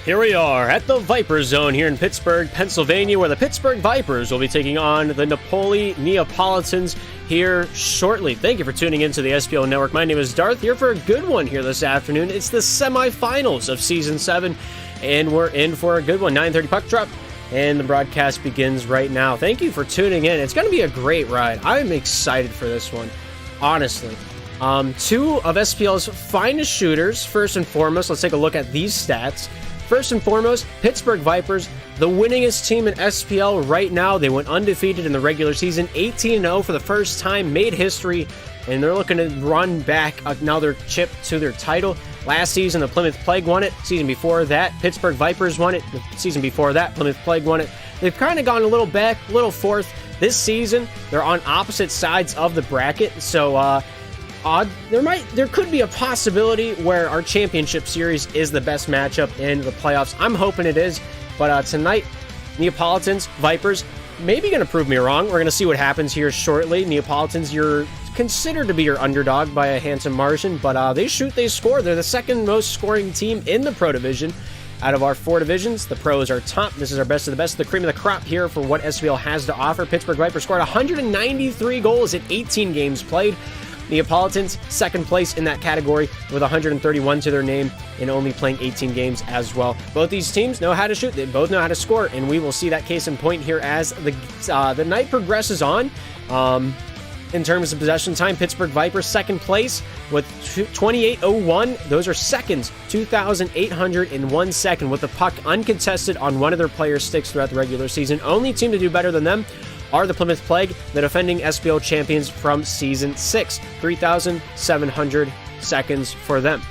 Here we are at the Viper Zone here in Pittsburgh, Pennsylvania, where the Pittsburgh Vipers will be taking on the Napoli Neapolitans here shortly. Thank you for tuning into the SPL Network. My name is Darth, here for a good one here this afternoon. It's the semifinals of Season 7, and we're in for a good one. 9:30 puck drop, and the broadcast begins right now. Thank you for tuning in. It's going to be a great ride. I'm excited for this one, honestly. Two of SPL's finest shooters. First and foremost, let's take a look at these stats. First and foremost, Pittsburgh Vipers, the winningest team in SPL right now. They went undefeated in the regular season, 18-0 for the first time, made history, and they're looking to run back another chip to their title. Last season, the Plymouth Plague won it. Season before that, Pittsburgh Vipers won it. The season before that, Plymouth Plague won it. They've kind of gone a little back, a little forth. This season, they're on opposite sides of the bracket, so there could be a possibility where our championship series is the best matchup in the playoffs. I'm hoping it is, but tonight, Neapolitans, Vipers, maybe going to prove me wrong. We're going to see what happens here shortly. Neapolitans, you're considered to be your underdog by a handsome margin, but they shoot, they score. They're the second most scoring team in the Pro Division. Out of our four divisions, the pros are top. This is our best of the best, the cream of the crop here for what SPL has to offer. Pittsburgh Vipers scored 193 goals in 18 games played. Neapolitans, second place in that category with 131 to their name and only playing 18 games as well. Both these teams know how to shoot. They both know how to score, and we will see that case in point here as the night progresses on. In terms of possession time, Pittsburgh Vipers second place with 28:01. Those are seconds, 2,801 second with the puck uncontested on one of their players' sticks throughout the regular season. Only team to do better than them are the Plymouth Plague, the defending SPL champions from Season 6. 3,700 seconds for them.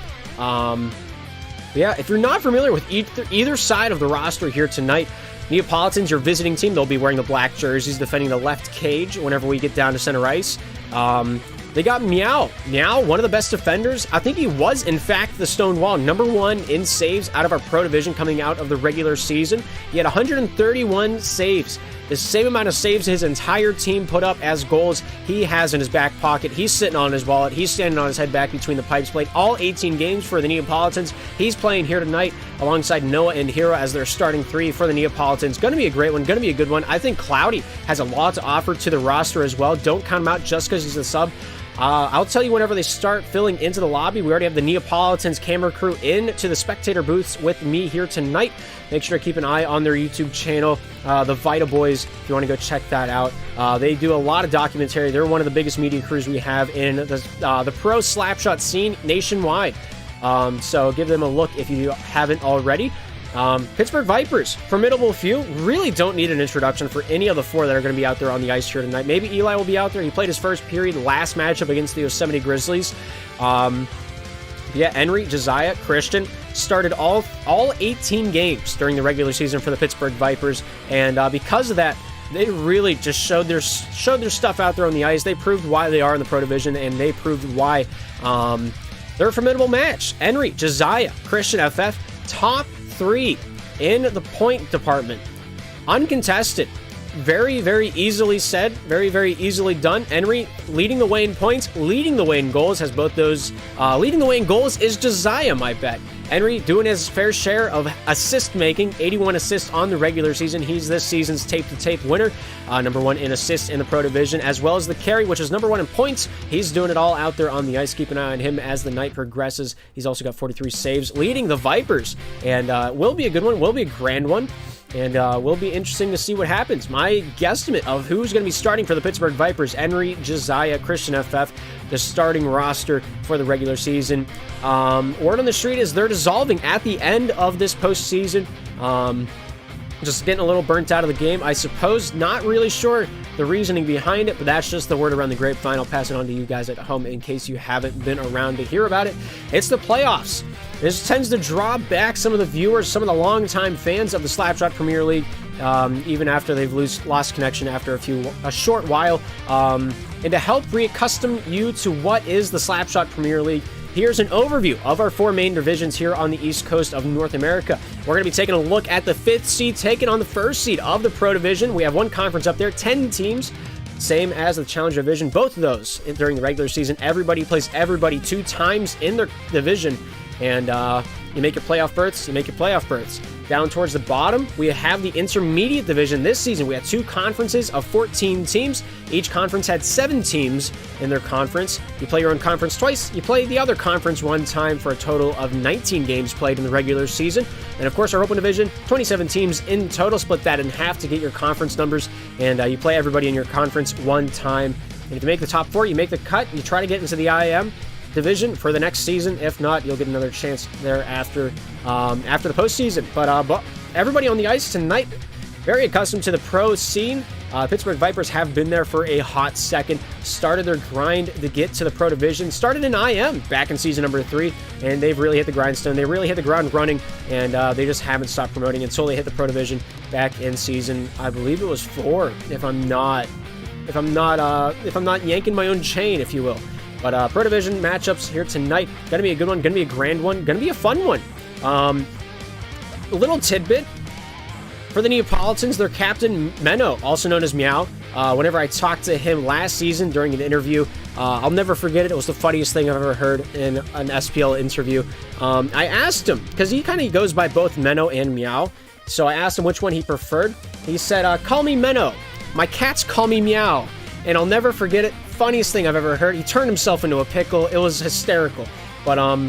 If you're not familiar with either side of the roster here tonight, Neapolitans, your visiting team, they'll be wearing the black jerseys, defending the left cage whenever we get down to center ice. They got Meow. Meow, one of the best defenders. I think he was, in fact, the stone wall. Number one in saves out of our Pro Division coming out of the regular season. He had 131 saves. The same amount of saves his entire team put up as goals he has in his back pocket. He's sitting on his wallet. He's standing on his head back between the pipes. Played all 18 games for the Neapolitans. He's playing here tonight alongside Noah and Hero as their starting three for the Neapolitans. Going to be a great one. Going to be a good one. I think Cloudy has a lot to offer to the roster as well. Don't count him out just because he's a sub. I'll tell you whenever they start filling into the lobby. We already have the Neapolitans camera crew into the spectator booths with me here tonight. Make sure to keep an eye on their YouTube channel, the Vita Boys, if you want to go check that out. They do a lot of documentary. They're one of the biggest media crews we have in the pro slapshot scene nationwide. So give them a look if you haven't already. Pittsburgh Vipers, formidable few, really don't need an introduction for any of the four that are going to be out there on the ice here tonight. Maybe Eli will be out there. He played his first period last matchup against the Yosemite Grizzlies. Henry, Josiah, Christian started all 18 games during the regular season for the Pittsburgh Vipers, and because of that, they really just showed their stuff out there on the ice. They proved why they are in the Pro Division, and they proved why they're a formidable match. Henry, Josiah, Christian, FF, top 3 in the point department. Uncontested. Very, very easily said. Very, very easily done. Henry leading the way in points, leading the way in goals, has both those. Leading the way in goals is Josiah, my bet. Henry doing his fair share of assist making, 81 assists on the regular season. He's this season's tape-to-tape winner, number one in assists in the Pro Division, as well as the carry, which is number one in points. He's doing it all out there on the ice. Keep an eye on him as the night progresses. He's also got 43 saves, leading the Vipers, and will be a good one, will be a grand one. And will be interesting to see what happens. My guesstimate of who's going to be starting for the Pittsburgh Vipers: Henry, Josiah, Christian, FF, the starting roster for the regular season. Word on the street is they're dissolving at the end of this postseason. Just getting a little burnt out of the game, I suppose. Not really sure the reasoning behind it, but that's just the word around the grapevine. I'll pass it on to you guys at home in case you haven't been around to hear about it. It's the playoffs. This tends to draw back some of the viewers, some of the longtime fans of the Slapshot Premier League, even after they've lost connection after a short while. And to help reaccustom you to what is the Slapshot Premier League, here's an overview of our four main divisions here on the East Coast of North America. We're going to be taking a look at the 5th seed taking on the 1st seed of the Pro Division. We have one conference up there, 10 teams, same as the Challenger Division. Both of those during the regular season, everybody plays everybody 2 times in their division. And you make your playoff berths, you make your playoff berths. Down towards the bottom, we have the intermediate division this season. We had 2 conferences of 14 teams. Each conference had 7 teams in their conference. You play your own conference twice. You play the other conference one time for a total of 19 games played in the regular season. And of course, our open division, 27 teams in total. Split that in half to get your conference numbers. And you play everybody in your conference one time. And if you make the top 4, you make the cut. You try to get into the IAM division for the next season. If not, you'll get another chance there after the postseason. But everybody on the ice tonight, very accustomed to the pro scene. Pittsburgh Vipers have been there for a hot second. Started their grind to get to the pro division. Started in IM back in season number 3, and they've really hit the grindstone. They really hit the ground running, and they just haven't stopped promoting until they hit the pro division back in season, I believe it was 4, if I'm not yanking my own chain, if you will. But Pro Division matchups here tonight. Going to be a good one. Going to be a grand one. Going to be a fun one. A little tidbit. For the Neapolitans, their captain, Menno, also known as Meow. Whenever I talked to him last season during an interview, I'll never forget it. It was the funniest thing I've ever heard in an SPL interview. I asked him, because he kind of goes by both Menno and Meow. So I asked him which one he preferred. He said, call me Menno. My cats call me Meow. And I'll never forget it. Funniest thing I've ever heard. He turned himself into a pickle. It was hysterical. But yeah,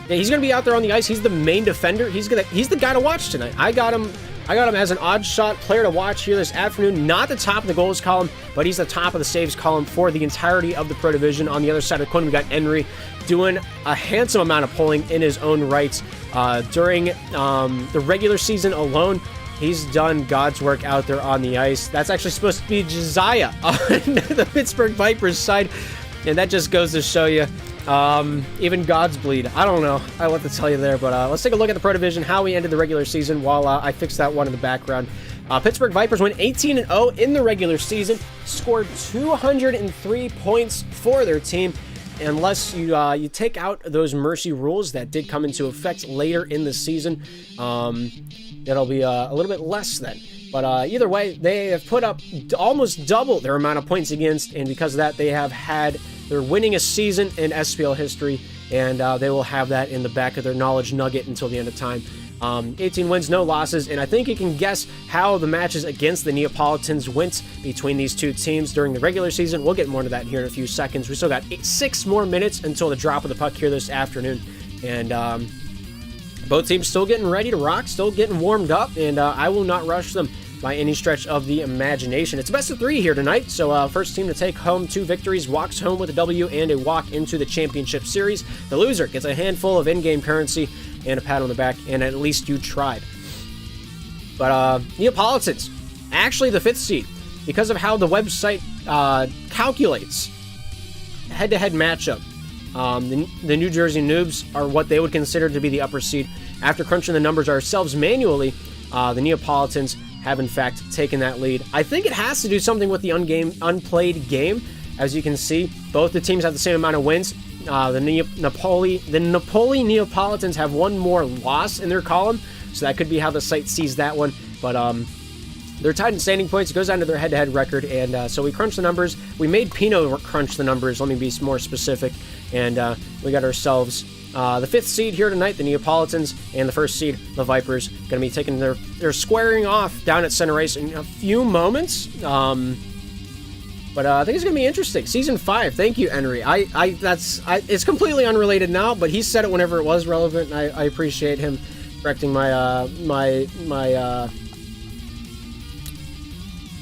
he's gonna be out there on the ice. He's the main defender. He's the guy to watch tonight. I got him as an odd shot player to watch here this afternoon. Not the top of the goals column, but he's the top of the saves column for the entirety of the Pro Division. On the other side of the coin, we got Henry doing a handsome amount of pulling in his own rights during the regular season alone. He's done God's work out there on the ice. That's actually supposed to be Josiah on the Pittsburgh Vipers side. And that just goes to show you, even God's bleed. I don't know what to tell you there, but let's take a look at the Pro Division, how we ended the regular season while I fix that one in the background. Pittsburgh Vipers went 18-0 in the regular season, scored 203 points for their team. Unless you take out those mercy rules that did come into effect later in the season, it'll be a little bit less then. But either way, they have put up almost double their amount of points against, and because of that, they have had their winningest season in SPL history, and they will have that in the back of their knowledge nugget until the end of time. 18 wins, no losses, and I think you can guess how the matches against the Neapolitans went between these two teams during the regular season. We'll get more into that here in a few seconds. We still got 6 more minutes until the drop of the puck here this afternoon, and both teams still getting ready to rock, still getting warmed up, and I will not rush them by any stretch of the imagination. It's a best of 3 here tonight, so first team to take home 2 victories walks home with a W and a walk into the championship series. The loser gets a handful of in-game currency and a pat on the back, and at least you tried. But Neapolitans, actually the 5th seed, because of how the website calculates head-to-head matchup. The New Jersey Noobs are what they would consider to be the upper seed. After crunching the numbers ourselves manually, the Neapolitans have in fact taken that lead. I think it has to do something with the unplayed game. As you can see, both the teams have the same amount of wins. The Napoli Neapolitans have 1 more loss in their column, so that could be how the site sees that one. But they're tied in standing points. It goes down to their head-to-head record, and so we crunched the numbers. We made Pino crunch the numbers. Let me be more specific. And we got ourselves the 5th seed here tonight, the Neapolitans, and the 1st seed, the Vipers, going to be taking their squaring off down at center ice in a few moments. But I think it's going to be interesting. Season 5. Thank you, Henry. It's completely unrelated now, but he said it whenever it was relevant, and I appreciate him correcting my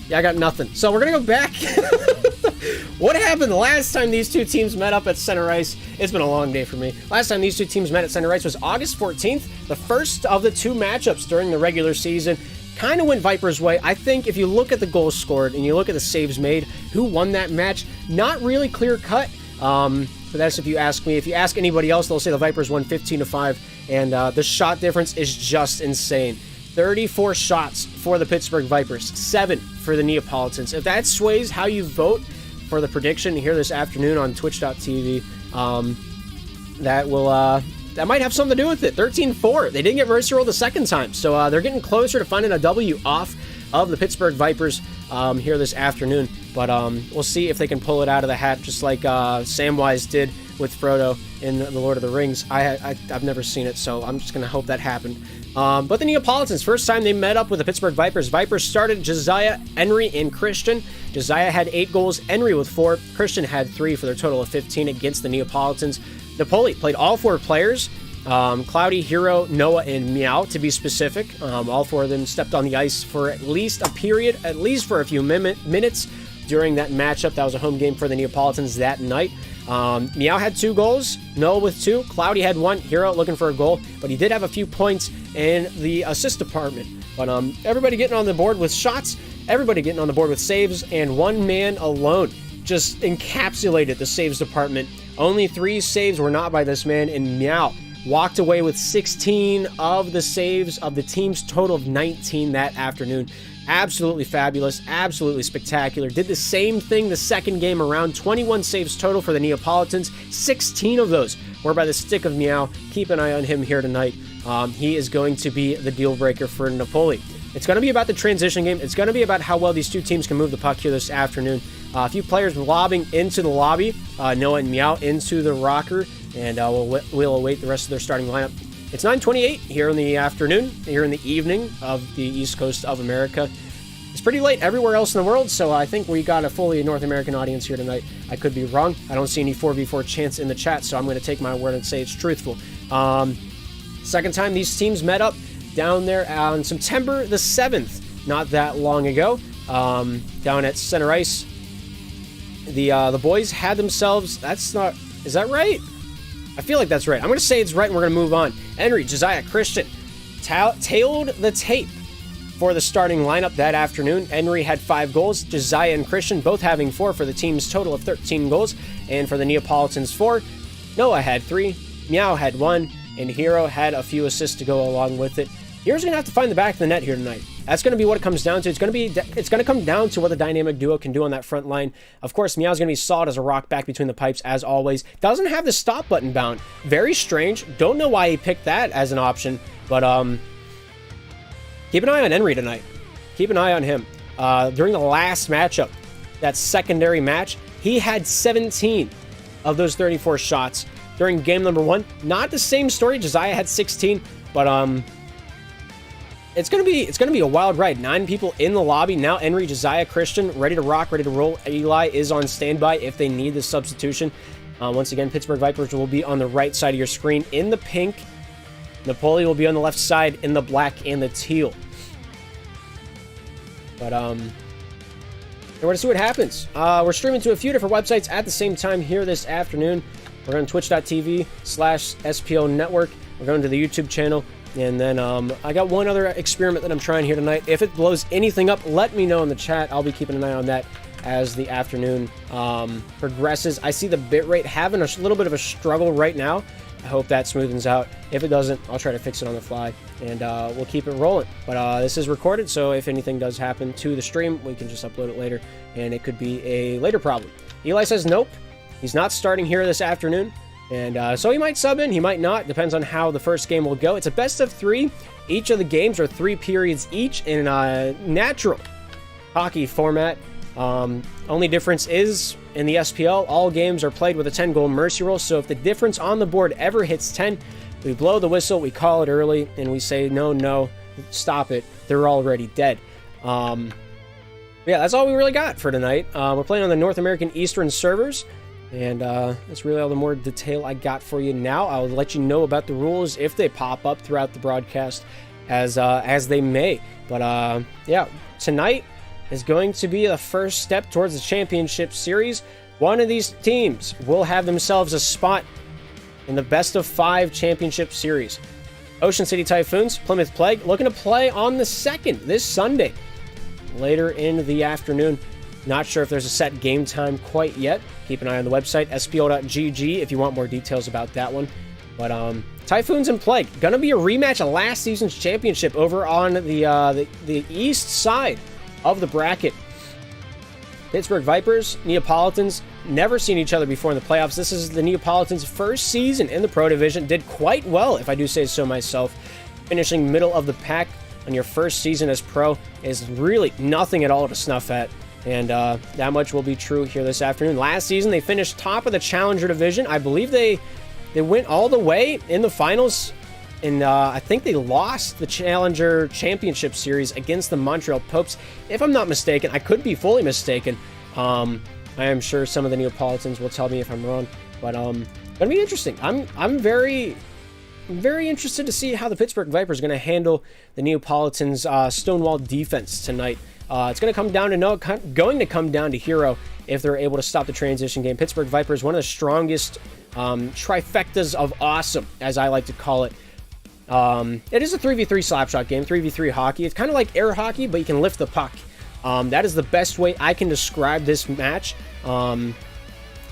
yeah, I got nothing. So we're going to go back. What happened the last time these two teams met up at center ice? It's been a long day for me. Last time these two teams met at center ice was August 14th, the first of the 2 matchups during the regular season. Kind of went Vipers' way. I think if you look at the goals scored and you look at the saves made, who won that match, not really clear cut. But that's if you ask me. If you ask anybody else, they'll say the Vipers won 15-5, and the shot difference is just insane. 34 shots for the Pittsburgh Vipers, 7 for the Neapolitans. If that sways how you vote for the prediction here this afternoon on twitch.tv, that might have something to do with it. 13-4. They didn't get mercy roll the second time, so they're getting closer to finding a W off of the Pittsburgh Vipers here this afternoon. But we'll see if they can pull it out of the hat, just like Samwise did with Frodo in The Lord of the Rings. I've never seen it, so I'm just going to hope that happened. But the Neapolitans, first time they met up with the Pittsburgh Vipers. Vipers started Josiah, Henry, and Christian. Josiah had 8 goals, Henry with 4, Christian had 3 for their total of 15 against the Neapolitans. Napoli played all 4 players. Cloudy, Hero, Noah, and Meow, to be specific. All 4 of them stepped on the ice for at least a period, at least for a few minutes during that matchup. That was a home game for the Neapolitans that night. Meow had 2 goals, Noah with 2, Cloudy had 1, Hero looking for a goal, but he did have a few points in the assist department. But everybody getting on the board with shots, everybody getting on the board with saves, and one man alone just encapsulated the saves department. Only 3 saves were not by this man, and Meow walked away with 16 of the saves of the team's total of 19 that afternoon. Absolutely fabulous, absolutely spectacular. Did the same thing the second game around. 21 saves total for the Neapolitans. 16 of those were by the stick of Meow. Keep an eye on him here tonight. He is going to be the deal breaker for Napoli. It's going to be about the transition game. It's going to be about how well these 2 teams can move the puck here this afternoon. A few players lobbing into the lobby. Noah and Meow into the rocker. And we'll await the rest of their starting lineup. It's 9:28 here in the afternoon, here in the evening of the East Coast of America. It's pretty late everywhere else in the world, so I think we got a fully North American audience here tonight. I could be wrong. I don't see any 4v4 chants in the chat, so I'm going to take my word and say it's truthful. Second time these teams met up down there on September the 7th, not that long ago, down at Center Ice. The boys had themselves, is that right? I feel like that's right. I'm going to say it's right, and we're going to move on. Henry, Josiah, Christian tailed the tape for the starting lineup that afternoon. Henry had 5 goals. Josiah and Christian both having 4 for the team's total of 13 goals. And for the Neapolitans, 4. Noah had 3. Meow had 1. And Hero had a few assists to go along with it. Hero's going to have to find the back of the net here tonight. That's going to be what it comes down to. It's going to come down to what the dynamic duo can do on that front line. Of course, Meow's going to be solid as a rock back between the pipes, as always. Doesn't have the stop button bound. Very strange. Don't know why he picked that as an option. But keep an eye on Henry tonight. Keep an eye on him. During the last matchup, that secondary match, he had 17 of those 34 shots. During game number 1, not the same story. Josiah had 16, but it's gonna be a wild ride. 9 people in the lobby now. Henry, Josiah, Christian, ready to rock, ready to roll. Eli is on standby if they need the substitution. Once again, Pittsburgh Vipers will be on the right side of your screen in the pink. Napoli will be on the left side in the black and the teal. But we're gonna see what happens. We're streaming to a few different websites at the same time here this afternoon. We're on twitch.tv/SPL Network. We're going to the YouTube channel. And then I got one other experiment that I'm trying here tonight. If it blows anything up, let me know in the chat. I'll be keeping an eye on that as the afternoon progresses. I see the bitrate having a little bit of a struggle right now. I hope that smoothens out. If it doesn't, I'll try to fix it on the fly, and we'll keep it rolling. But this is recorded, so if anything does happen to the stream, we can just upload it later, and it could be a later problem. Eli says nope. He's not starting here this afternoon. And so he might sub in, he might not. Depends on how the first game will go. It's a best of 3. Each of the games are 3 periods each in a natural hockey format. Only difference is in the SPL, all games are played with a 10-goal mercy rule. So if the difference on the board ever hits 10, we blow the whistle, we call it early, and we say, no, stop it. They're already dead. Yeah, that's all we really got for tonight. We're playing on the North American Eastern servers. And that's really all the more detail I got for you now. I'll let you know about the rules if they pop up throughout the broadcast as they may. But yeah, tonight is going to be the first step towards the championship series. One of these teams will have themselves a spot in the best of 5 championship series. Ocean City Typhoons, Plymouth Plague, looking to play on the 2nd, this Sunday, later in the afternoon. Not sure if there's a set game time quite yet. Keep an eye on the website, spl.gg, if you want more details about that one. But Typhoons and Plague, gonna be a rematch of last season's championship over on the east side of the bracket. Pittsburgh Vipers, Neapolitans, never seen each other before in the playoffs. This is the Neapolitans' first season in the Pro Division. Did quite well, if I do say so myself. Finishing middle of the pack on your first season as pro is really nothing at all to snuff at. And that much will be true here this afternoon. Last season, they finished top of the Challenger Division. I believe they went all the way in the finals. And I think they lost the Challenger Championship Series against the Montreal Popes. If I'm not mistaken, I could be fully mistaken. I am sure some of the Neapolitans will tell me if I'm wrong. But gonna be interesting. I'm very interested to see how the Pittsburgh Vipers are going to handle the Neapolitans' stonewall defense tonight. It's going to come down to Hero if they're able to stop the transition game. Pittsburgh Vipers, one of the strongest trifectas of awesome, as I like to call it. It is a 3v3 slapshot game, 3v3 hockey. It's kind of like air hockey, but you can lift the puck. That is the best way I can describe this match.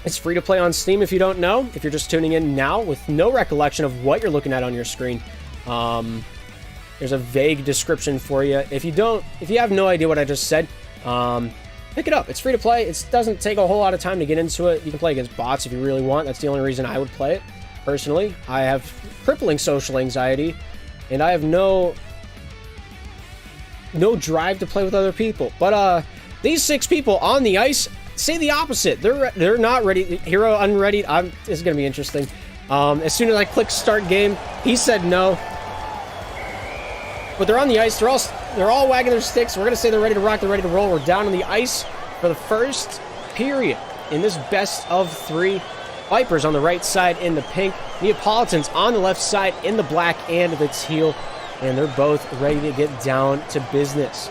It's free to play on Steam if you don't know. If you're just tuning in now with no recollection of what you're looking at on your screen, there's a vague description for you. If you have no idea what I just said, pick it up. It's free to play. It doesn't take a whole lot of time to get into it. You can play against bots if you really want. That's the only reason I would play it. Personally, I have crippling social anxiety, and I have no drive to play with other people. But these 6 people on the ice say the opposite. They're not ready. Hero unready. This is going to be interesting. As soon as I click start game, he said no. But they're on the ice. They're all wagging their sticks. We're going to say they're ready to rock. They're ready to roll. We're down on the ice for the first period in this best of 3. Vipers on the right side in the pink. Neapolitans on the left side in the black and the teal. And they're both ready to get down to business.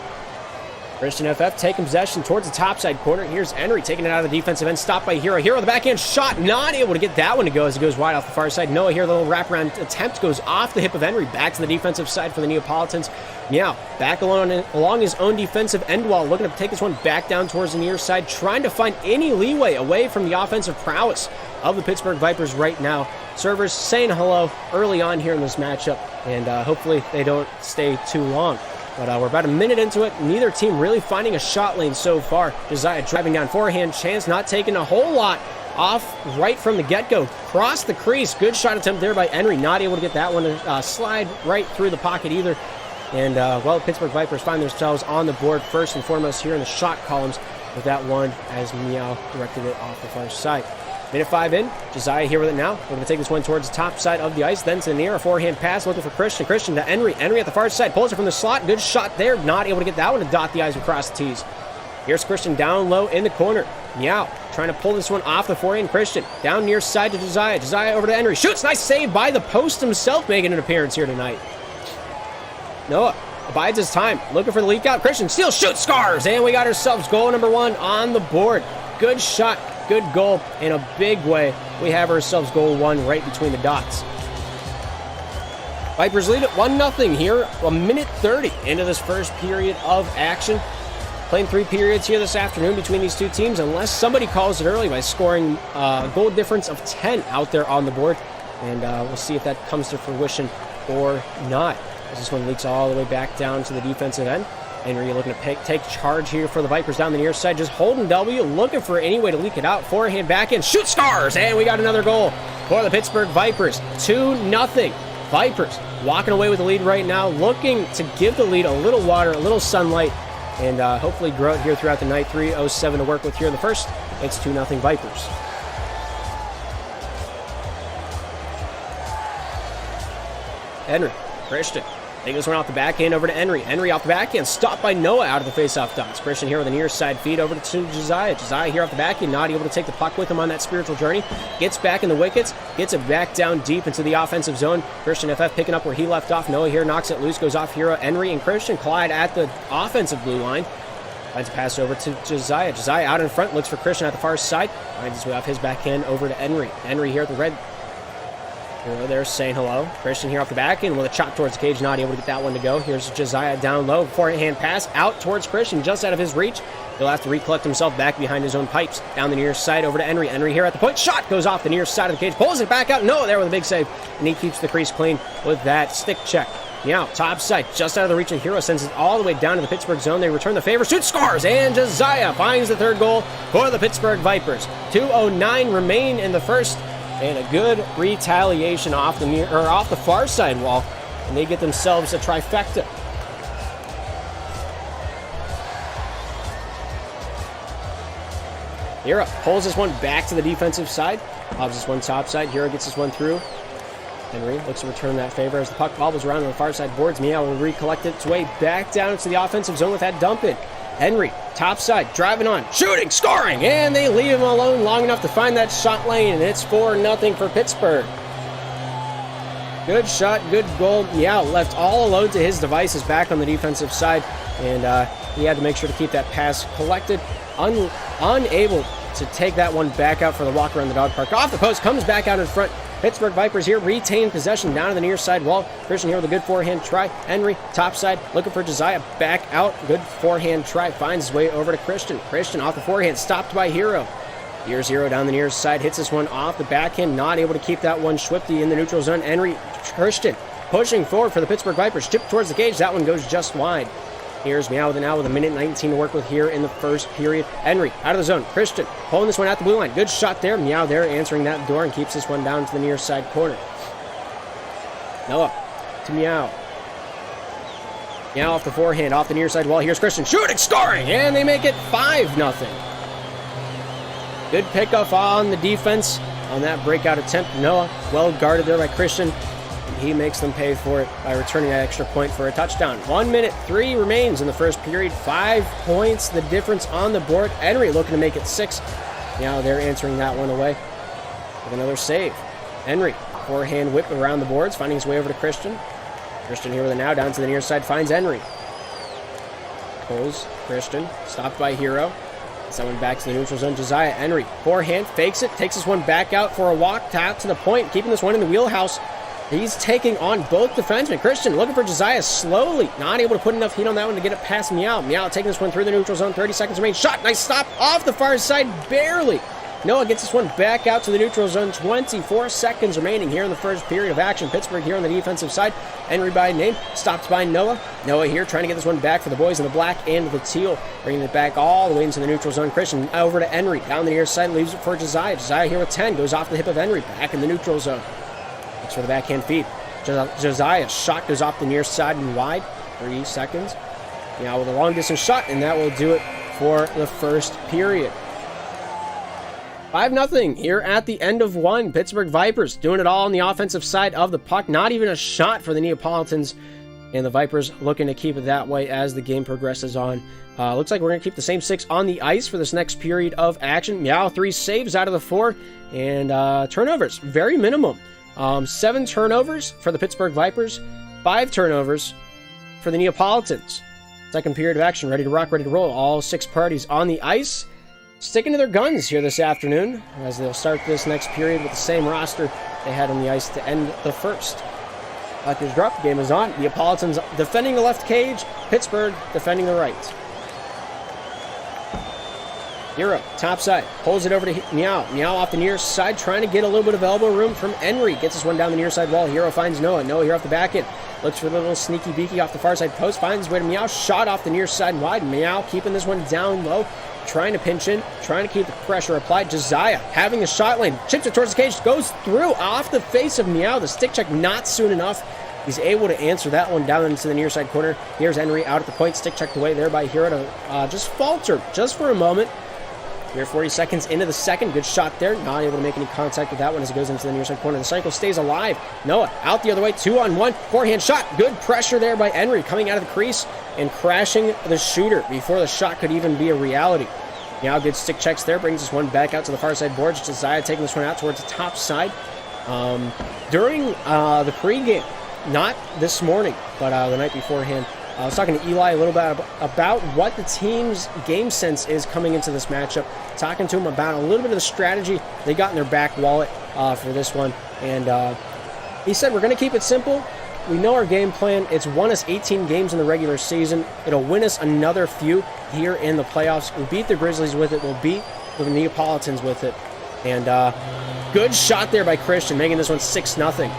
Christian FF taking possession towards the top side corner. Here's Henry taking it out of the defensive end. Stopped by Hero. Hero, the backhand shot. Not able to get that one to go as it goes wide off the far side. Noah here, the little wraparound attempt goes off the hip of Henry. Back to the defensive side for the Neapolitans. Now, back along his own defensive end wall. Looking to take this one back down towards the near side. Trying to find any leeway away from the offensive prowess of the Pittsburgh Vipers right now. Servers saying hello early on here in this matchup. And hopefully they don't stay too long. But we're about a minute into it. Neither team really finding a shot lane so far. Josiah driving down forehand. Chance not taking a whole lot off right from the get-go. Cross the crease. Good shot attempt there by Henry. Not able to get that one to slide right through the pocket either. And, well, Pittsburgh Vipers find themselves on the board first and foremost here in the shot columns with that one as Meow directed it off the far side. Minute 5 in. Josiah here with it now. We're going to take this one towards the top side of the ice. Then to the near. A forehand pass looking for Christian. Christian to Henry. Henry at the far side. Pulls it from the slot. Good shot there. Not able to get that one to dot the i's across the T's. Here's Christian down low in the corner. Meow trying to pull this one off the forehand. Christian down near side to Josiah. Josiah over to Henry. Shoots. Nice save by the post himself making an appearance here tonight. Noah abides his time. Looking for the leak out. Christian still shoots. Scars. And we got ourselves goal number 1 on the board. Good shot. Good goal in a big way. We have ourselves goal 1 right between the dots. Vipers lead it 1-0 here. A minute 30 into this first period of action. Playing 3 periods here this afternoon between these two teams, unless somebody calls it early by scoring a goal difference of 10 out there on the board. And we'll see if that comes to fruition or not. As this one leaks all the way back down to the defensive end. Henry looking to take charge here for the Vipers down the near side. Just holding W, looking for any way to leak it out. Forehand back in, shoot Scars! And we got another goal for the Pittsburgh Vipers. 2-0. Vipers walking away with the lead right now. Looking to give the lead a little water, a little sunlight, and hopefully grow it here throughout the night. 3:07 to work with here in the first. It's 2-0 Vipers. Henry, Christian. Take this one off the backhand over to Henry. Henry off the backhand. Stopped by Noah out of the face-off dots. Christian here with a near side feed over to Josiah. Josiah here off the backhand. Not able to take the puck with him on that spiritual journey. Gets back in the wickets. Gets it back down deep into the offensive zone. Christian FF picking up where he left off. Noah here knocks it loose. Goes off Hero. Henry and Christian collide at the offensive blue line. Finds a pass over to Josiah. Josiah out in front. Looks for Christian at the far side. Finds his way off his backhand over to Henry. Henry here at the red. Hero there saying hello. Christian here off the back end with a chop towards the cage. Not able to get that one to go. Here's Josiah down low. Forehand pass out towards Christian. Just out of his reach. He'll have to recollect himself back behind his own pipes. Down the near side over to Henry. Henry here at the point. Shot goes off the near side of the cage. Pulls it back out. No, there with a big save. And he keeps the crease clean with that stick check. Now, top side, just out of the reach of Hero, sends it all the way down to the Pittsburgh zone. They return the favor, shoot, scores, and Josiah finds the third goal for the Pittsburgh Vipers. 2:09 remain in the first. And a good retaliation off the far side wall, and they get themselves a trifecta. Hero pulls this one back to the defensive side. Lobs this one top side. Hero gets this one through. Henry looks to return that favor as the puck bobbles around on the far side boards. Meow will recollect its way back down into the offensive zone with that dump in. Henry, top side, driving on, shooting, scoring, and they leave him alone long enough to find that shot lane, and it's 4-0 for Pittsburgh. Good shot, good goal. Meow left all alone to his devices back on the defensive side, and he had to make sure to keep that pass collected. Unable to take that one back out for the walk around the dog park. Off the post, comes back out in front. Pittsburgh Vipers here retain possession down to the near side wall. Christian here with a good forehand try. Henry, top side, looking for Josiah. Back out, good forehand try. Finds his way over to Christian. Christian off the forehand, stopped by Hero. Here's Hero down the near side, hits this one off the backhand. Not able to keep that one. Schwipty in the neutral zone. Henry, Christian pushing forward for the Pittsburgh Vipers. Chip towards the cage. That one goes just wide. Here's Meow with a minute 19 to work with here in the first period. Henry out of the zone. Christian pulling this one at the blue line. Good shot there. Meow there answering that door and keeps this one down to the near side corner. Noah to Meow. Meow off the forehand, off the near side wall. Here's Christian shooting, scoring, and they make it 5-0. Good pickoff on the defense on that breakout attempt. Noah well guarded there by Christian. He makes them pay for it by returning that extra point for a touchdown. 1 minute, 3 remains in the first period. 5 points, the difference on the board. Henry looking to make it 6. Now they're answering that one away with another save. Henry, forehand whip around the boards, finding his way over to Christian. Christian here with it now, down to the near side, finds Henry. Pulls Christian, stopped by Hero. Someone back to the neutral zone. Josiah Henry, forehand, fakes it, takes this one back out for a walk, tap to the point, keeping this one in the wheelhouse. He's taking on both defensemen. Christian looking for Josiah slowly. Not able to put enough heat on that one to get it past Meow. Meow taking this one through the neutral zone. 30 seconds remain. Shot. Nice stop off the far side. Barely. Noah gets this one back out to the neutral zone. 24 seconds remaining here in the first period of action. Pittsburgh here on the defensive side. Henry by name. Stopped by Noah. Noah here trying to get this one back for the boys in the black and the teal. Bringing it back all the way into the neutral zone. Christian over to Henry. Down the near side. Leaves it for Josiah. Josiah here with 10. Goes off the hip of Henry. Back in the neutral zone. Looks for the backhand feed. Josiah's shot goes off the near side and wide. 3 seconds. Now with a long distance shot, and that will do it for the first period. 5-0 here at the end of one. Pittsburgh Vipers doing it all on the offensive side of the puck. Not even a shot for the Neapolitans. And the Vipers looking to keep it that way as the game progresses on. Looks like we're going to keep the same 6 on the ice for this next period of action. Meow 3 saves out of the 4. And turnovers, very minimum. 7 turnovers for the Pittsburgh Vipers, 5 turnovers for the Neapolitans. Second period of action, ready to rock, ready to roll. All 6 parties on the ice, sticking to their guns here this afternoon as they'll start this next period with the same roster they had on the ice to end the first. Puck is dropped, game is on. Neapolitans defending the left cage, Pittsburgh defending the right. Hero, top side, pulls it over to Meow. Meow off the near side, trying to get a little bit of elbow room from Henry. Gets this one down the near side wall. Hero finds Noah. Noah here off the back end. Looks for the little sneaky beaky off the far side post. Finds his way to Meow. Shot off the near side wide. Meow keeping this one down low. Trying to pinch in. Trying to keep the pressure applied. Josiah having a shot lane. Chips it towards the cage. Goes through off the face of Meow. The stick check not soon enough. He's able to answer that one down into the near side corner. Here's Henry out at the point. Stick checked away there by Hero to just falter just for a moment. Here 40 seconds into the second. Good shot there. Not able to make any contact with that one as it goes into the near side corner. The cycle stays alive. Noah out the other way. 2-on-1. Forehand shot. Good pressure there by Henry coming out of the crease and crashing the shooter before the shot could even be a reality. Now good stick checks there. Brings this one back out to the far side boards. Josiah taking this one out towards the top side. During the pregame, not this morning, but the night beforehand, I was talking to Eli a little bit about what the team's game sense is coming into this matchup. Talking to him about a little bit of the strategy they got in their back wallet for this one. And he said, we're going to keep it simple. We know our game plan. It's won us 18 games in the regular season. It'll win us another few here in the playoffs. We'll beat the Grizzlies with it. We'll beat the Neapolitans with it. And good shot there by Christian, making this one 6-0.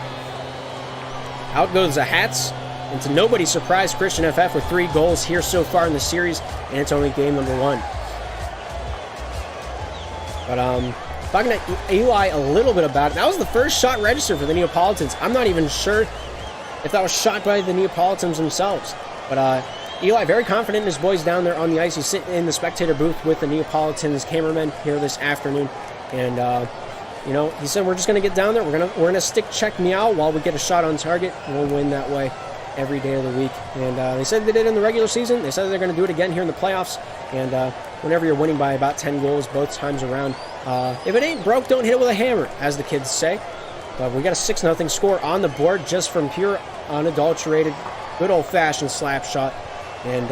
Out goes the Hats. And to nobody's surprise, Christian FF with 3 goals here so far in the series, and it's only game number 1. But talking to Eli a little bit about it, that was the first shot registered for the Neapolitans. I'm not even sure if that was shot by the Neapolitans themselves. But Eli very confident in his boys down there on the ice. He's sitting in the spectator booth with the Neapolitans cameramen here this afternoon. And, you know, he said, we're just going to get down there. We're gonna stick check Meow while we get a shot on target. We'll win that way every day of the week. And they said they did in the regular season. They said they're going to do it again here in the playoffs. And whenever you're winning by about 10 goals both times around, if it ain't broke, don't hit it with a hammer, as the kids say. But we got a 6-0 score on the board just from pure, unadulterated, good old-fashioned slap shot. And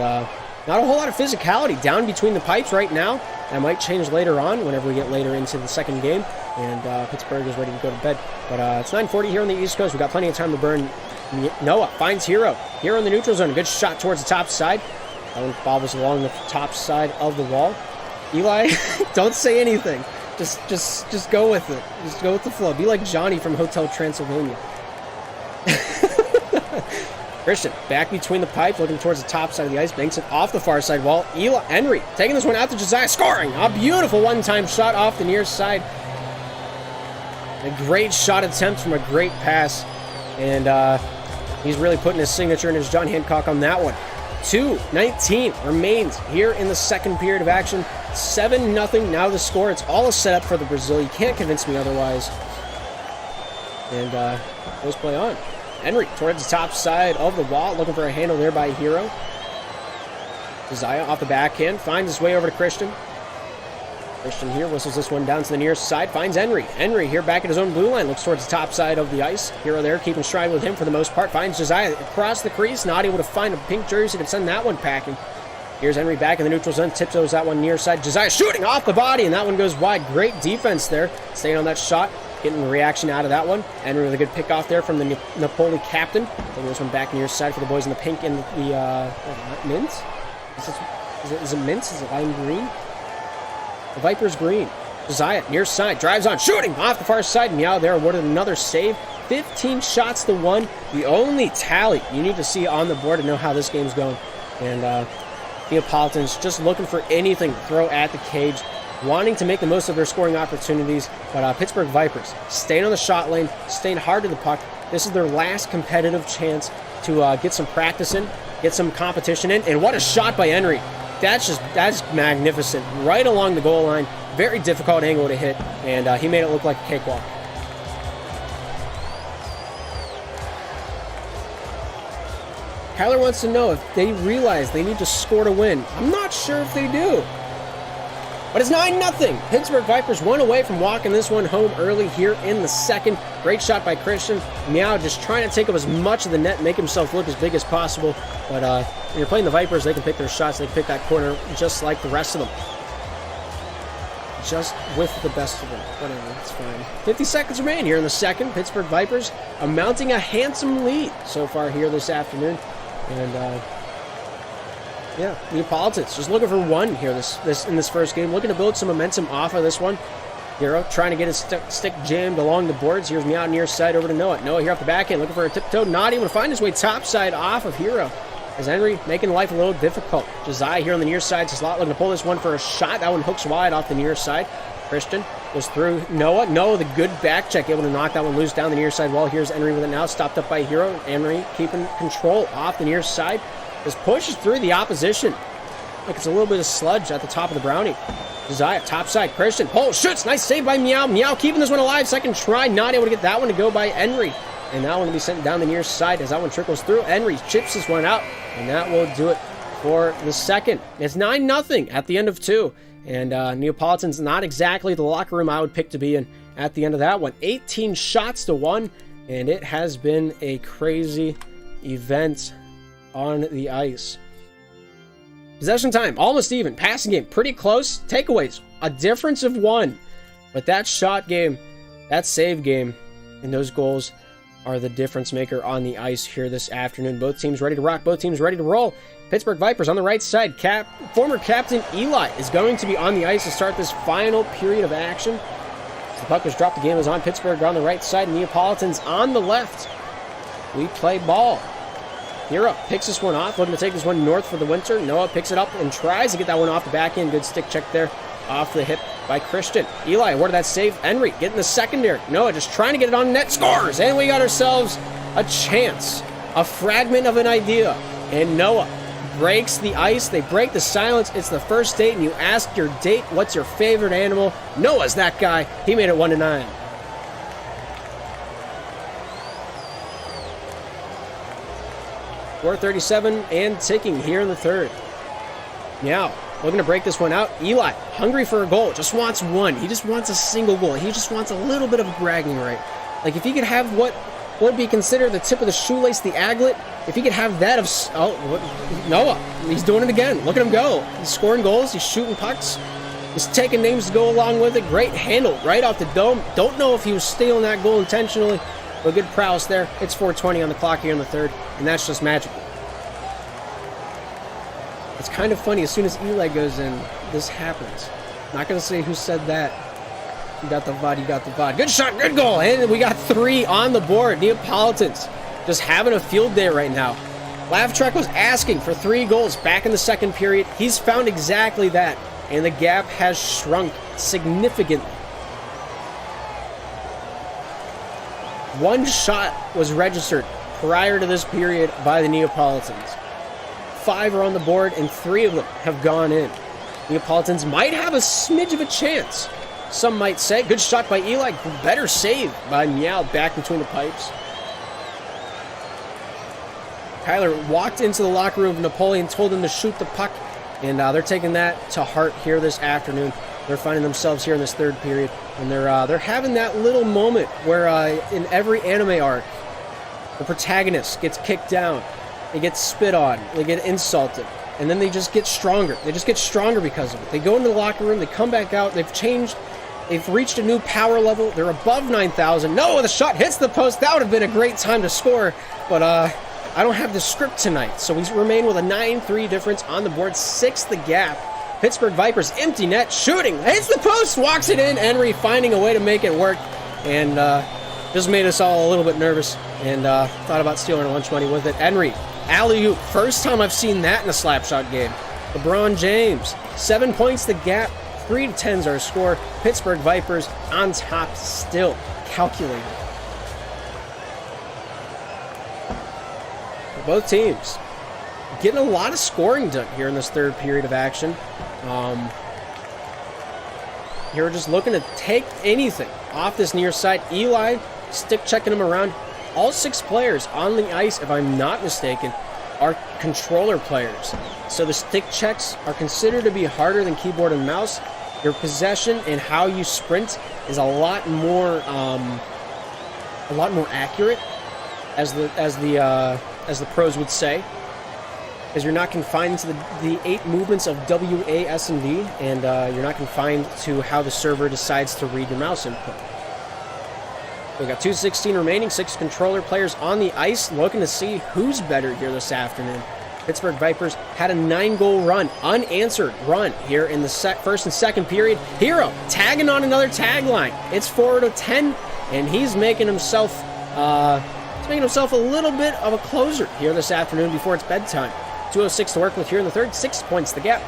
not a whole lot of physicality down between the pipes right now. That might change later on whenever we get later into the second game. And Pittsburgh is ready to go to bed. But it's 9:40 here on the East Coast. We've got plenty of time to burn. Noah finds Hero. Hero in the neutral zone. A good shot towards the top side. That one bobbles along the top side of the wall. Eli, don't say anything. Just go with it. Just go with the flow. Be like Johnny from Hotel Transylvania. Christian back between the pipes, looking towards the top side of the ice, banks it off the far side wall. Henry taking this one out to Josiah, scoring a beautiful one-time shot off the near side. A great shot attempt from a great pass, and he's really putting his signature and his John Hancock on that one. 2:19 remains here in the second period of action. 7-0 now the score. It's all a setup for the Brazil. You can't convince me otherwise. And let's play on. Henry towards the top side of the wall, looking for a handle there by Hero. Josiah off the backhand, finds his way over to Christian. Christian here whistles this one down to the near side, finds Henry. Henry here back at his own blue line, looks towards the top side of the ice. Hero there, keeping stride with him for the most part. Finds Josiah across the crease, not able to find a pink jersey to send that one packing. Here's Henry back in the neutral zone, tiptoes that one near side. Josiah shooting off the body, and that one goes wide. Great defense there, staying on that shot. Getting a reaction out of that one. Henry with a good pick off there from the Napoli captain. Taking this one back near side for the boys in the pink and the mint. Is it mint? Is it lime green? The Vipers green. Josiah near side drives on, shooting off the far side. Meow there awarded another save. 15 shots to 1. The only tally you need to see on the board to know how this game's going. And Neapolitans just looking for anything to throw at the cage, wanting to make the most of their scoring opportunities. But Pittsburgh Vipers staying on the shot lane, staying hard to the puck. This is their last competitive chance to get some practice in, get some competition in. And what a shot by Henry. That's magnificent. Right along the goal line. Very difficult angle to hit, and he made it look like a cakewalk. Kyler wants to know if they realize they need to score to win. I'm not sure if they do. But it's 9-0. Pittsburgh Vipers one away from walking this one home early here in the second. Great shot by Christian. Meow just trying to take up as much of the net, make himself look as big as possible. But when you're playing the Vipers, they can pick their shots. They can pick that corner just like the rest of them. Just with the best of them. Whatever, it's fine. 50 seconds remain here in the second. Pittsburgh Vipers mounting a handsome lead so far here this afternoon. And yeah, Neapolitans just looking for one here in this first game. Looking to build some momentum off of this one. Hero trying to get his stick jammed along the boards. Here's Meow near side over to Noah. Noah here off the backhand, looking for a tiptoe. Not able to find his way topside off of Hero. As Henry making life a little difficult. Josiah here on the near side. Slot looking to pull this one for a shot. That one hooks wide off the near side. Christian goes through Noah. Noah, the good back check, able to knock that one loose down the near side wall. Here's Henry with it now. Stopped up by Hero. Henry keeping control off the near side. Just pushes through the opposition. Like it's a little bit of sludge at the top of the brownie. Josiah, top side, Christian, pull, shoots, nice save by Meow. Meow keeping this one alive, second try, not able to get that one to go by Henry. And that one will be sent down the near side as that one trickles through. Henry chips this one out, and that will do it for the second. It's 9-0 at the end of 2. And Neapolitans not exactly the locker room I would pick to be in at the end of that one. 18 shots to 1, and it has been a crazy event on the ice. Possession time, almost even. Passing game, pretty close. Takeaways, a difference of 1. But that shot game, that save game, and those goals are the difference maker on the ice here this afternoon. Both teams ready to rock, both teams ready to roll. Pittsburgh Vipers on the right side. Former captain Eli is going to be on the ice to start this final period of action. As the puck was dropped, the game is on. Pittsburgh on the right side, Neapolitans on the left. We play ball. Hero picks this one off, looking to take this one north for the winter. Noah picks it up and tries to get that one off the back end. Good stick check there off the hip by Christian. Eli awarded that save. Henry getting the secondary. Noah just trying to get it on net. Scores! And we got ourselves a chance, a fragment of an idea. And Noah breaks the ice. They break the silence. It's the first date, and you ask your date, what's your favorite animal? Noah's that guy. He made it 1-9. .437 and ticking here in the third. Now, looking to break this one out. Eli, hungry for a goal, just wants one. He just wants a single goal. He just wants a little bit of a bragging right. Like, if he could have what would be considered the tip of the shoelace, the aglet, if he could have that of... Noah, he's doing it again. Look at him go. He's scoring goals. He's shooting pucks. He's taking names to go along with it. Great handle right off the dome. Don't know if he was stealing that goal intentionally, but good prowess there. It's 4:20 on the clock here in the third, and that's just magical. It's kind of funny. As soon as Eli goes in, this happens. Not going to say who said that. You got the VOD, you got the VOD. Good shot, good goal. And we got 3 on the board. Neapolitans just having a field day right now. Laugh Track was asking for 3 goals back in the second period. He's found exactly that. And the gap has shrunk significantly. 1 shot was registered prior to this period by the Neapolitans. 5 are on the board, and 3 of them have gone in. Neapolitans might have a smidge of a chance. Some might say. Good shot by Eli. Better save by Meow back between the pipes. Kyler walked into the locker room of Napoli and told him to shoot the puck, and they're taking that to heart here this afternoon. They're finding themselves here in this third period, and they're having that little moment where in every anime arc, the protagonist gets kicked down. They get spit on, they get insulted, and then they just get stronger. They just get stronger because of it. They go into the locker room, they come back out, they've changed, they've reached a new power level, they're above 9,000. No, the shot hits the post. That would have been a great time to score, but I don't have the script tonight, so we remain with a 9-3 difference on the board, 6 the gap. Pittsburgh Vipers, empty net, shooting, hits the post, walks it in. Henry finding a way to make it work, and just made us all a little bit nervous, and thought about stealing our lunch money with it. Henry, alley-oop, first time I've seen that in a slapshot game. LeBron James, 7 points the gap, 3-10's our score. Pittsburgh Vipers on top still, calculated. Both teams getting a lot of scoring done here in this third period of action. Here we're just looking to take anything off this near side. Eli stick checking him around. All 6 players on the ice, if I'm not mistaken, are controller players. So the stick checks are considered to be harder than keyboard and mouse. Your possession and how you sprint is a lot more accurate, as the pros would say, because you're not confined to the 8 movements of W, A, S, and V, and you're not confined to how the server decides to read your mouse input. We've got 2:16 remaining, 6 controller players on the ice, looking to see who's better here this afternoon. Pittsburgh Vipers had a 9-goal run, unanswered run here in the first and second period. Hero tagging on another tagline. It's 4-10, and he's making himself a little bit of a closer here this afternoon before it's bedtime. 2:06 to work with here in the third, 6 points the gap.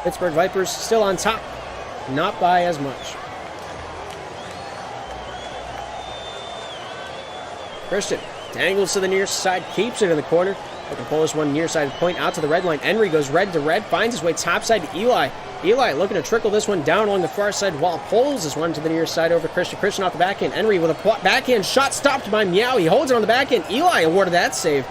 Pittsburgh Vipers still on top, not by as much. Christian dangles to the near side, keeps it in the corner. They can pull this one near side point out to the red line. Henry goes red to red, finds his way topside to Eli. Eli looking to trickle this one down along the far side while pulls this one to the near side over Christian. Christian off the backhand. Henry with a backhand shot stopped by Meow. He holds it on the backhand. Eli awarded that save.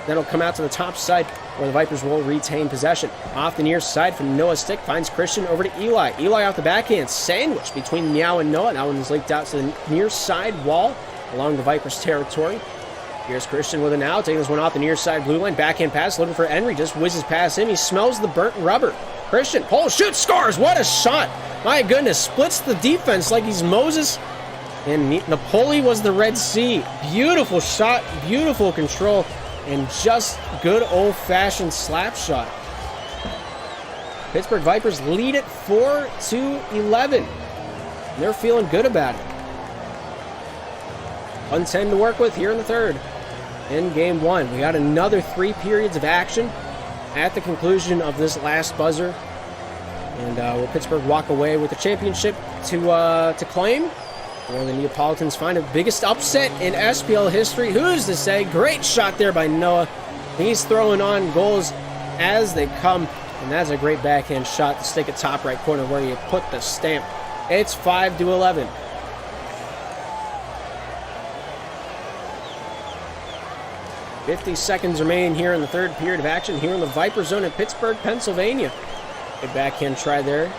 Then it'll come out to the top side where the Vipers will retain possession. Off the near side from Noah's stick, finds Christian over to Eli. Eli off the backhand, sandwich between Meow and Noah. That one is leaked out to the near side wall along the Vipers' territory. Here's Christian with an out, taking this one off the near side blue line. Backhand pass, looking for Henry, just whizzes past him. He smells the burnt rubber. Christian pulls, shoots, scores. What a shot. My goodness, splits the defense like he's Moses. And Napoli was the Red Sea. Beautiful shot, beautiful control, and just good old-fashioned slap shot. Pittsburgh Vipers lead it 4-11. They're feeling good about it. 1:10 to work with here in the third. In game 1, we got another 3 periods of action at the conclusion of this last buzzer. And will Pittsburgh walk away with the championship to claim? Or the Neapolitans find the biggest upset in SPL history? Who's to say? Great shot there by Noah. He's throwing on goals as they come. And that's a great backhand shot to stick at top right corner where you put the stamp. It's 5-11. "50 seconds remaining here in the third period of action here in the Viper Zone in Pittsburgh, Pennsylvania." A backhand try there.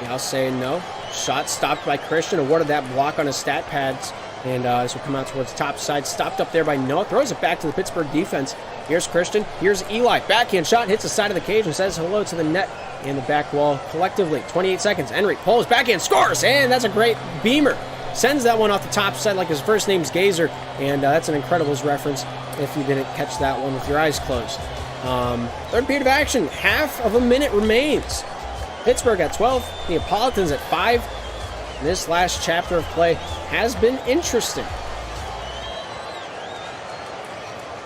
I'll say no. Shot stopped by Christian. Awarded that block on his stat pads. And this will come out towards the top side. Stopped up there by Noah. Throws it back to the Pittsburgh defense. Here's Christian. Here's Eli. Backhand shot. Hits the side of the cage and says hello to the net and the back wall collectively. 28 seconds. Henry pulls backhand. Scores. And that's a great beamer. Sends that one off the top side like his first name's Gazer. And that's an Incredibles reference if you didn't catch that one with your eyes closed. Third period of action. Half of a minute remains. Pittsburgh at 12. Neapolitans at 5. This last chapter of play has been interesting.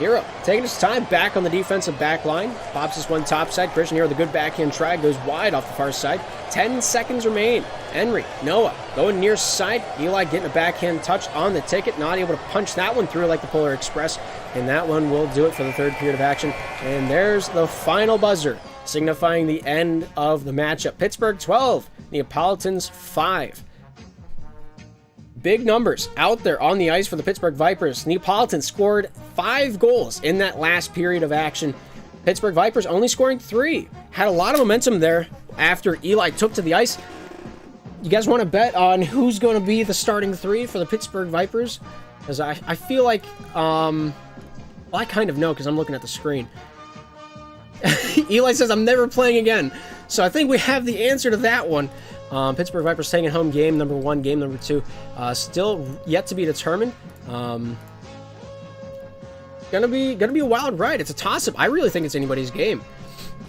Hero taking his time back on the defensive back line. Pops this one topside. Christian Hero, the good backhand try, goes wide off the far side. 10 seconds remain. Henry, Noah going near side. Eli getting a backhand touch on the ticket. Not able to punch that one through like the Polar Express. And that one will do it for the third period of action. And there's the final buzzer, signifying the end of the matchup. Pittsburgh 12, Neapolitans 5. Big numbers out there on the ice for the Pittsburgh Vipers. Neapolitans scored 5 goals in that last period of action. Pittsburgh Vipers only scoring 3. Had a lot of momentum there after Eli took to the ice. You guys want to bet on who's going to be the starting 3 for the Pittsburgh Vipers? Because I feel like, well, I kind of know because I'm looking at the screen. Eli says, "I'm never playing again." So I think we have the answer to that one. Pittsburgh Vipers staying at home, game number 1, game number 2. Still yet to be determined. Gonna be a wild ride. It's a toss-up. I really think it's anybody's game.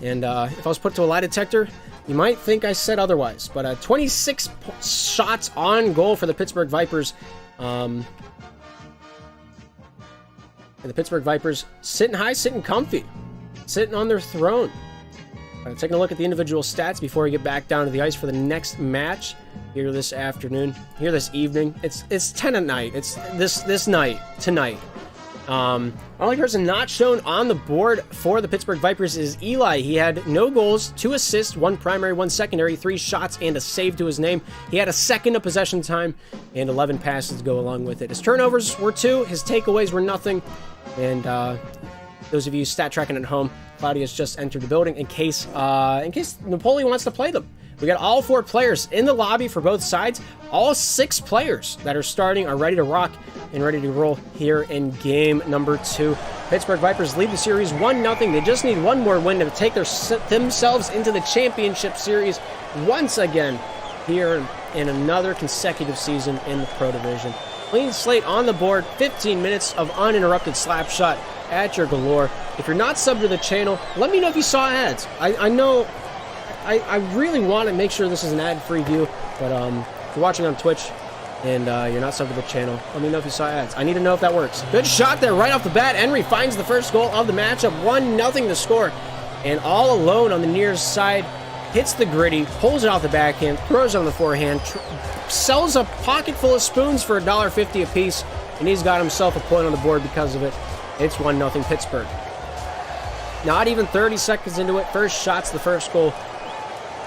And if I was put to a lie detector, you might think I said otherwise. But 26 shots on goal for the Pittsburgh Vipers. And the Pittsburgh Vipers sitting high, sitting comfy, sitting on their throne. Taking a look at the individual stats before we get back down to the ice for the next match here this afternoon, here this evening. It's 10 at night. It's this night, tonight. Only person not shown on the board for the Pittsburgh Vipers is Eli. He had no goals, 2 assists, 1 primary, 1 secondary, 3 shots, and a save to his name. He had a second of possession time and 11 passes to go along with it. His turnovers were 2, his takeaways were nothing, and those of you stat tracking at home, Claudia's just entered the building in case Napoli wants to play them. We got all 4 players in the lobby for both sides. All 6 players that are starting are ready to rock and ready to roll here in game number 2. Pittsburgh Vipers lead the series 1-0. They just need one more win to take themselves into the championship series once again here in another consecutive season in the Pro Division. Clean slate on the board, 15 minutes of uninterrupted slap shot at your galore. If you're not subbed to the channel, let me know if you saw ads. I know I really want to make sure this is an ad-free view, but if you're watching on Twitch and you're not subbed to the channel, let me know if you saw ads. I need to know if that works. Good shot there right off the bat. Henry finds the first goal of the matchup, 1-0 to score. And all alone on the near side, hits the gritty, pulls it off the backhand, throws it on the forehand, sells a pocket full of spoons for $1.50 a piece, and he's got himself a point on the board because of it. It's 1-0 Pittsburgh. Not even 30 seconds into it, first shot's the first goal.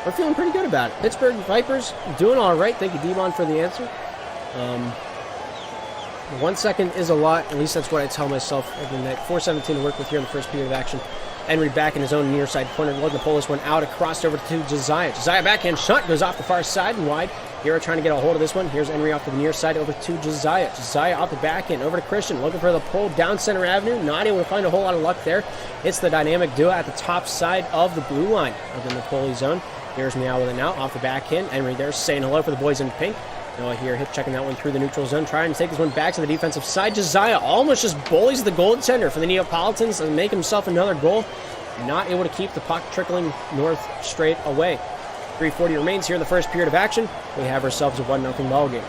We're feeling pretty good about it. Pittsburgh Vipers doing all right. Thank you, Devon, for the answer. 1 second is a lot. At least that's what I tell myself every night. 4:17 to work with here in the first period of action. Henry back in his own near side corner. Looking to pull this one out. Across over to Josiah. Josiah backhand shot goes off the far side and wide. Hero trying to get a hold of this one. Here's Henry off to the near side over to Josiah. Josiah off the backhand over to Christian. Looking for the pull down center avenue. Not able to find a whole lot of luck there. It's the dynamic duo at the top side of the blue line of the Napoli zone. Here's Meow with it now off the backhand. Henry there saying hello for the boys in pink. Noah here hip checking that one through the neutral zone. Trying to take this one back to the defensive side. Josiah almost just bullies the goaltender for the Neapolitans and make himself another goal. Not able to keep the puck trickling north straight away. 3:40 remains here in the first period of action. We have ourselves a 1-0 ball game.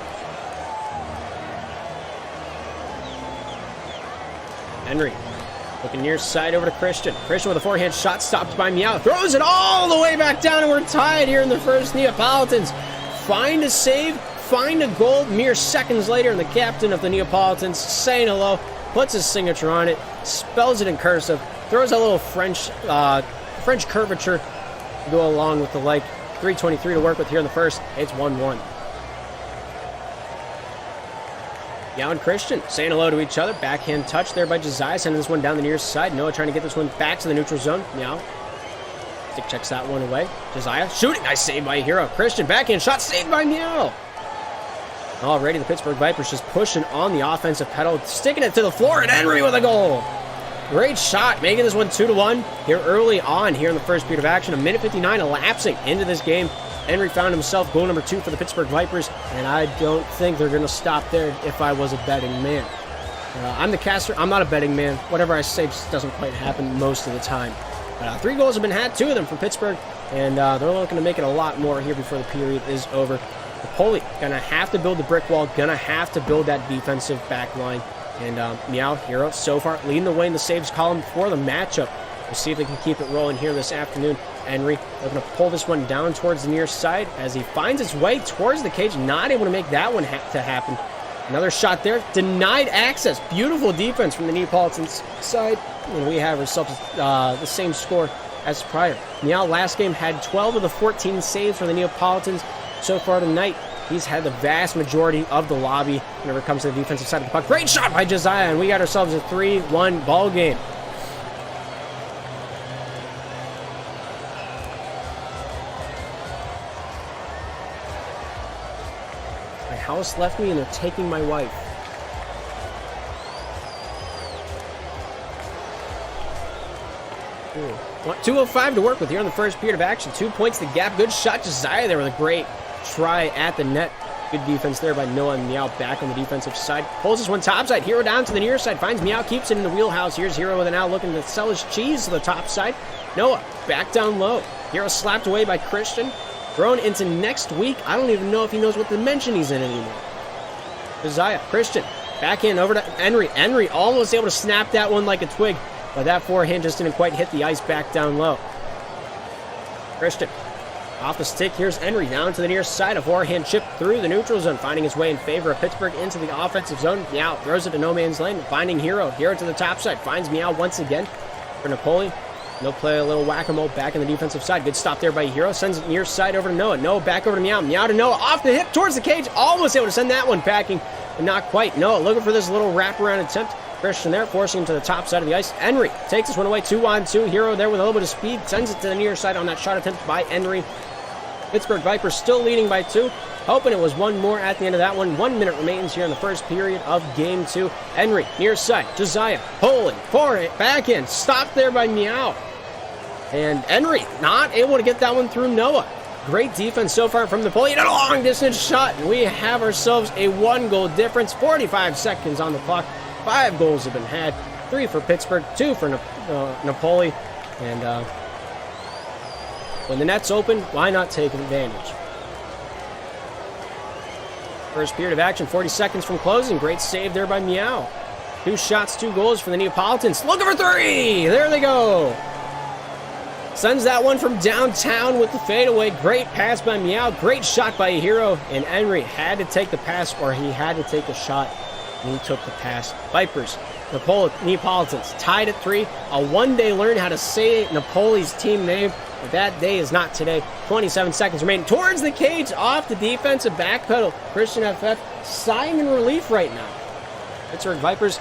Henry looking near side over to Christian. Christian with a forehand shot stopped by Meow. Throws it all the way back down and we're tied here in the first. Neapolitans find a save, find a goal mere seconds later, and the captain of the Neapolitans saying hello, puts his signature on it, spells it in cursive, throws a little French French curvature to go along with the like. 3:23 to work with here in the first. It's 1-1. Now and Christian saying hello to each other. Backhand touch there by Josiah, sending this one down the near side. Noah trying to get this one back to the neutral zone. Meow. Stick checks that one away. Josiah shooting. Nice save by Hero. Christian backhand shot saved by Meow. Already the Pittsburgh Vipers just pushing on the offensive pedal, sticking it to the floor, and Henry with a goal. Great shot, making this one 2-1 here early on here in the first period of action. 1:59 elapsing into this game. Henry found himself goal number 2 for the Pittsburgh Vipers, and I don't think they're going to stop there if I was a betting man. I'm the caster. I'm not a betting man. Whatever I say just doesn't quite happen most of the time. 3 goals have been had, 2 of them from Pittsburgh, and they're looking to make it a lot more here before the period is over. Napoli going to have to build the brick wall, going to have to build that defensive back line. And Meow, Hero, so far leading the way in the saves column for the matchup. We'll see if they can keep it rolling here this afternoon. Henry looking to pull this one down towards the near side as he finds his way towards the cage. Not able to make that one to happen. Another shot there. Denied access. Beautiful defense from the Neapolitans side. And we have ourselves the same score as prior. Meow last game had 12 of the 14 saves for the Neapolitans. So far tonight, he's had the vast majority of the lobby whenever it comes to the defensive side of the puck. Great shot by Josiah, and we got ourselves a 3-1 ball game. My house left me, and they're taking my wife. Ooh. 2:05 to work with here in the first period of action. 2 points the gap. Good shot, Josiah there with a great try at the net. Good defense there by Noah and Meow back on the defensive side. Pulls this one topside. Hero down to the near side. Finds Meow. Keeps it in the wheelhouse. Here's Hero with it now looking to sell his cheese to the top side. Noah back down low. Hero slapped away by Christian. Thrown into next week. I don't even know if he knows what dimension he's in anymore. Josiah. Christian. Backhand over to Henry. Henry almost able to snap that one like a twig. But that forehand just didn't quite hit the ice back down low. Christian. Off the stick, here's Henry down to the near side. A forehand chip through the neutral zone, finding his way in favor of Pittsburgh into the offensive zone. Meow throws it to no man's land, finding Hero. Hero to the top side, finds Meow once again for Napoli. They'll play a little whack-a-mole back in the defensive side. Good stop there by Hero. Sends it near side over to Noah. Noah back over to Meow. Meow to Noah. Off the hip towards the cage. Almost able to send that one packing, but not quite. Noah looking for this little wraparound attempt. Christian there, forcing him to the top side of the ice. Henry takes this one away. 2-on-2. Hero there with a little bit of speed. Sends it to the near side on that shot attempt by Henry. Pittsburgh Vipers still leading by 2. Hoping it was one more at the end of that one. 1 minute remains here in the first period of Game 2. Henry, near side. Josiah, pulling for it. Back in. Stopped there by Meow. And Henry not able to get that one through Noah. Great defense so far from Napoli. And a long-distance shot. And we have ourselves a 1-goal difference. 45 seconds on the clock. 5 goals have been had. 3 for Pittsburgh. 2 for Napoli. And when the net's open, why not take advantage? First period of action, 40 seconds from closing. Great save there by Meow. 2 shots, 2 goals for the Neapolitans. Looking for 3! There they go! Sends that one from downtown with the fadeaway. Great pass by Meow. Great shot by Hero. And Henry had to take the pass, or he had to take a shot. And he took the pass. Vipers, Neapolitans tied at 3. A one-day learn how to say Napoli's team name. But that day is not today. 27 seconds remaining. Towards the cage, off the defensive back pedal. Christian FF sighing in relief right now. Pittsburgh Vipers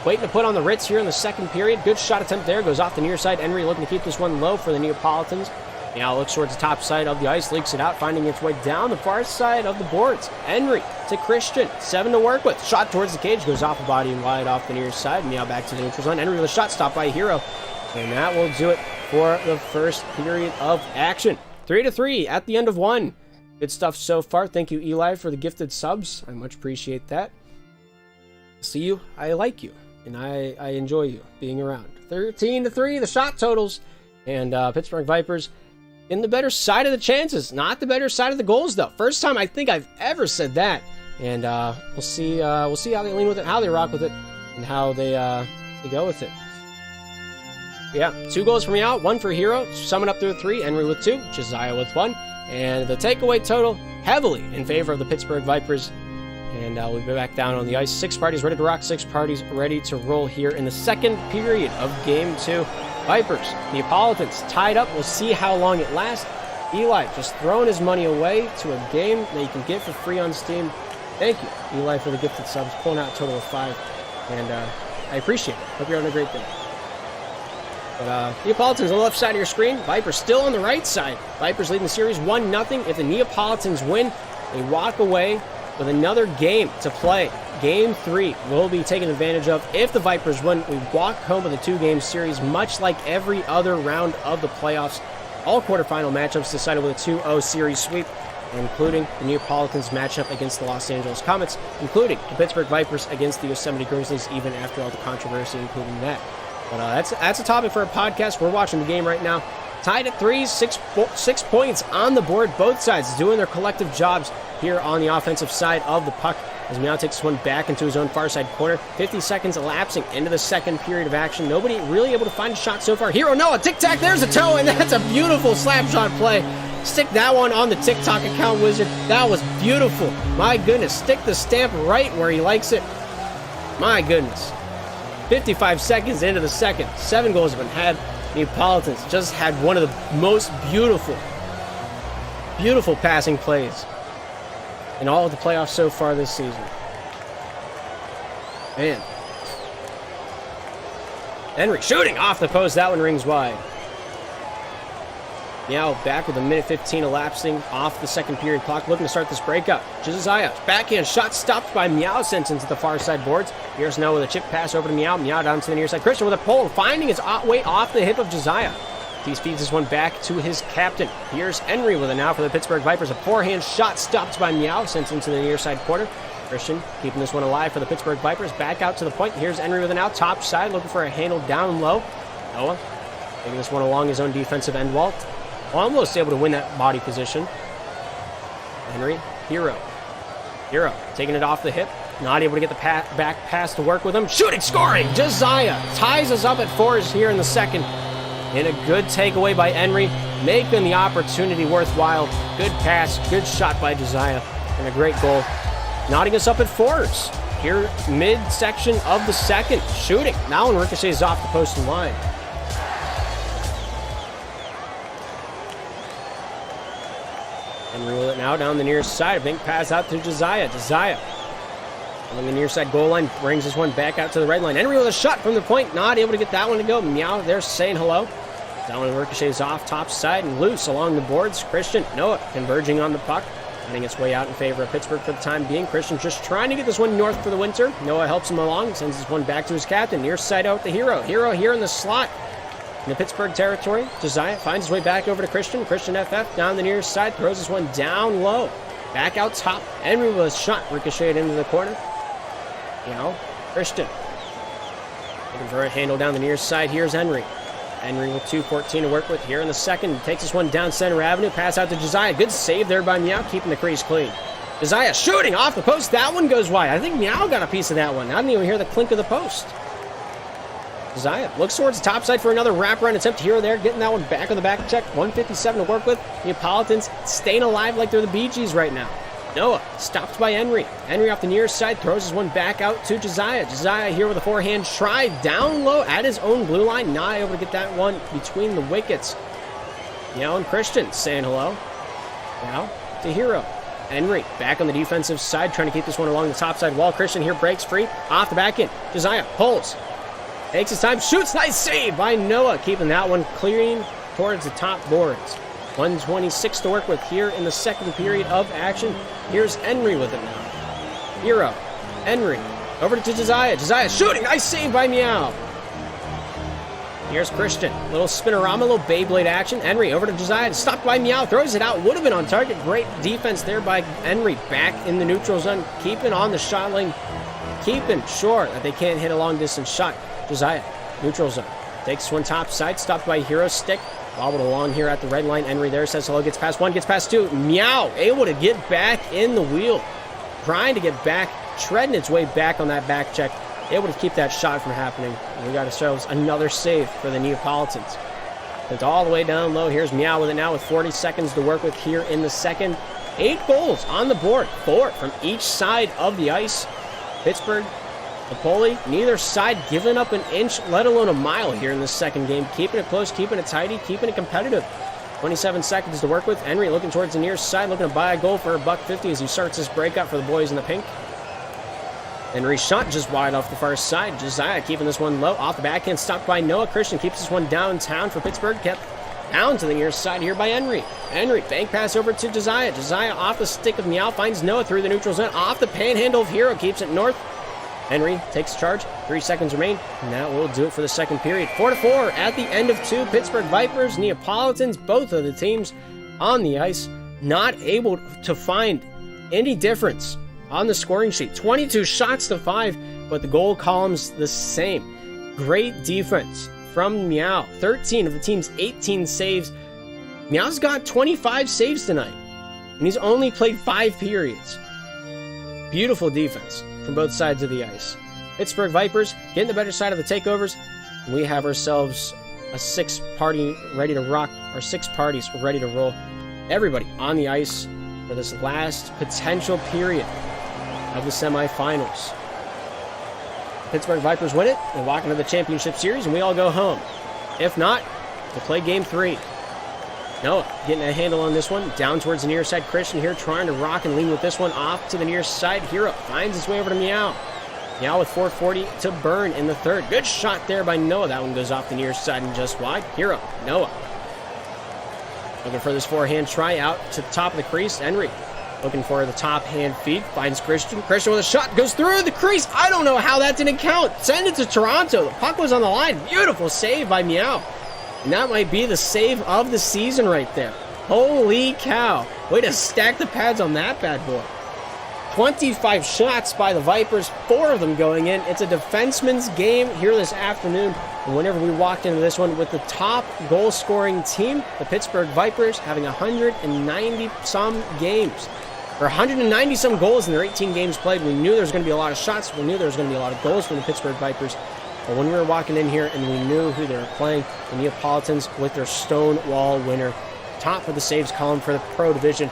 waiting to put on the Ritz here in the second period. Good shot attempt there. Goes off the near side. Henry looking to keep this one low for the Neapolitans. Now looks towards the top side of the ice. Leaks it out, finding its way down the far side of the boards. Henry to Christian. 7 to work with. Shot towards the cage. Goes off the body and wide off the near side. Now back to the neutral zone. Henry with a shot stopped by Hero. And that will do it for the first period of action. 3-3 at the end of 1. Good stuff so far. Thank you, Eli, for the gifted subs. I much appreciate that. See you. I like you. And I enjoy you being around. 13-3, the shot totals. And Pittsburgh Vipers in the better side of the chances. Not the better side of the goals, though. First time I think I've ever said that. And we'll see how they lean with it, how they rock with it, and how they go with it. Yeah, 2 goals for Meow, 1 for Hero. Summing up to a 3. Henry with 2, Josiah with 1. And the takeaway total heavily in favor of the Pittsburgh Vipers. And we'll be back down on the ice. 6 parties ready to rock, 6 parties ready to roll here in the second period of Game 2. Vipers, Neapolitans tied up. We'll see how long it lasts. Eli just throwing his money away to a game that you can get for free on Steam. Thank you, Eli, for the gifted subs, pulling out a total of 5. And I appreciate it. Hope you're having a great day. But Neapolitans on the left side of your screen. Vipers still on the right side. Vipers leading the series 1-0. If the Neapolitans win, they walk away with another game to play. Game 3 will be taken advantage of. If the Vipers win, we walk home with a 2-game series, much like every other round of the playoffs. All quarterfinal matchups decided with a 2-0 series sweep, including the Neapolitans matchup against the Los Angeles Comets, including the Pittsburgh Vipers against the Yosemite Grizzlies, even after all the controversy, including that. But that's a topic for a podcast. We're watching the game right now. Tied at 3, 6 points on the board. Both sides doing their collective jobs here on the offensive side of the puck as Meow takes one back into his own far side corner. 50 seconds elapsing into the second period of action. Nobody really able to find a shot so far. Hero Noah, tic-tac, there's a toe, and that's a beautiful slap shot play. Stick that one on the TikTok account, Wizard. That was beautiful. My goodness, stick the stamp right where he likes it. My goodness. 55 seconds into the second. 7 goals have been had. Neapolitans just had one of the most beautiful passing plays in all of the playoffs so far this season. Man. Henry shooting off the post. That one rings wide. Meow back with a minute 15 elapsing off the second period clock, looking to start this breakup. Josiah, backhand shot stopped by Meow, sent into the far side boards. Here's now with a chip pass over to Meow. Meow down to the near side. Christian with a pole, finding his way off the hip of Josiah. He feeds this one back to his captain. Here's Henry with it now for the Pittsburgh Vipers. A forehand shot stopped by Meow, sent into the near side corner. Christian keeping this one alive for the Pittsburgh Vipers. Back out to the point. Here's Henry with it now. Top side, looking for a handle down low. Noah taking this one along his own defensive end wall. Almost able to win that body position. Henry, Hero taking it off the hip. Not able to get the back pass to work with him. Shooting, scoring! Josiah ties us up at 4 here in the second. And a good takeaway by Henry, making the opportunity worthwhile. Good pass, good shot by Josiah, and a great goal. Knotting us up at 4s. Here, mid-section of the second. Shooting. Now when ricochets off the post and line. Henry with it now down the near side. Big pass out to Josiah. Josiah on the near side goal line brings this one back out to the red line. Henry with a shot from the point. Not able to get that one to go. Meow there saying hello. That one ricochets off top side and loose along the boards. Christian, Noah converging on the puck. Finding its way out in favor of Pittsburgh for the time being. Christian just trying to get this one north for the winter. Noah helps him along. Sends this one back to his captain. Near side out the Hero. Hero here in the slot. In the Pittsburgh territory, Josiah finds his way back over to Christian. Christian FF down the near side, throws this one down low. Back out top. Henry was shot, ricocheted into the corner. Christian looking for a handle down the near side. Here's Henry. Henry with 2:14 to work with here in the second. Takes this one down center avenue. Pass out to Josiah. Good save there by Meow, keeping the crease clean. Josiah shooting off the post. That one goes wide. I think Meow got a piece of that one. I didn't even hear the clink of the post. Josiah looks towards the top side for another wraparound attempt. Hero there, getting that one back on the back check. 157 to work with. Neapolitans staying alive like they're the Bee Gees right now. Noah stopped by Henry. Henry off the near side throws his one back out to Josiah. Josiah here with a forehand try down low at his own blue line. Not able to get that one between the wickets. And Christian saying hello. Now to Hero. Henry back on the defensive side, trying to keep this one along the top side wall. Christian here breaks free off the back end. Josiah pulls. Takes his time, shoots, nice save by Noah, keeping that one clearing towards the top boards. 126 to work with here in the second period of action. Here's Henry with it now. Hero, Henry, over to Josiah. Josiah shooting, nice save by Meow. Here's Christian, little spinorama, little Beyblade action. Henry over to Josiah, stopped by Meow, throws it out, would have been on target. Great defense there by Henry, back in the neutral zone, keeping on the shot lane, keeping sure that they can't hit a long distance shot. Josiah, neutral zone. Takes one top side, stopped by Hero's stick. Wobbled along here at the red line. Henry there says hello, gets past 1, gets past 2. Meow, able to get back in the wheel. Trying to get back, treading its way back on that back check. Able to keep that shot from happening. And we got ourselves another save for the Neapolitans. It's all the way down low. Here's Meow with it now with 40 seconds to work with here in the second. 8 goals on the board, 4 from each side of the ice. Pittsburgh, Napoli, neither side giving up an inch, let alone a mile here in this second game. Keeping it close, keeping it tidy, keeping it competitive. 27 seconds to work with. Henry looking towards the near side, looking to buy a goal for $1.50 as he starts this breakout for the boys in the pink. Henry shot just wide off the far side. Josiah keeping this one low. Off the backhand, stopped by Noah. Christian keeps this one downtown for Pittsburgh. Kept down to the near side here by Henry. Henry, bank pass over to Josiah. Josiah off the stick of Meow, finds Noah through the neutral zone. Off the panhandle of Hero, keeps it north. Henry takes charge. 3 seconds remain. And that will do it for the second period. 4-4 at the end of 2. Pittsburgh Vipers, Neapolitans, both of the teams on the ice, not able to find any difference on the scoring sheet. 22 shots to 5, but the goal column's the same. Great defense from Meow. 13 of the team's 18 saves. Meow's got 25 saves tonight, and he's only played 5 periods. Beautiful defense from both sides of the ice. Pittsburgh Vipers getting the better side of the takeovers. We have ourselves a 6-party ready to rock, or 6 parties ready to roll. Everybody on the ice for this last potential period of the semifinals. Pittsburgh Vipers win it, they walk into the championship series, and we all go home. If not, we'll play game 3. Noah getting a handle on this one. Down towards the near side. Christian here trying to rock and lean with this one. Off to the near side. Hero finds his way over to Meow. Meow with 4:40 to burn in the third. Good shot there by Noah. That one goes off the near side and just wide. Hero, Noah. Looking for this forehand try out to the top of the crease. Henry looking for the top hand feed. Finds Christian. Christian with a shot. Goes through the crease. I don't know how that didn't count. Send it to Toronto. The puck was on the line. Beautiful save by Meow. And that might be the save of the season right there. Holy cow. Way to stack the pads on that bad boy. 25 shots by the Vipers, 4 of them going in. It's a defenseman's game here this afternoon. And whenever we walked into this one with the top goal-scoring team, the Pittsburgh Vipers having 190-some games. Or 190-some goals in their 18 games played. We knew there was going to be a lot of shots. We knew there was going to be a lot of goals from the Pittsburgh Vipers. But when we were walking in here and we knew who they were playing, the Neapolitans with their Stonewall winner, top of the saves column for the Pro Division.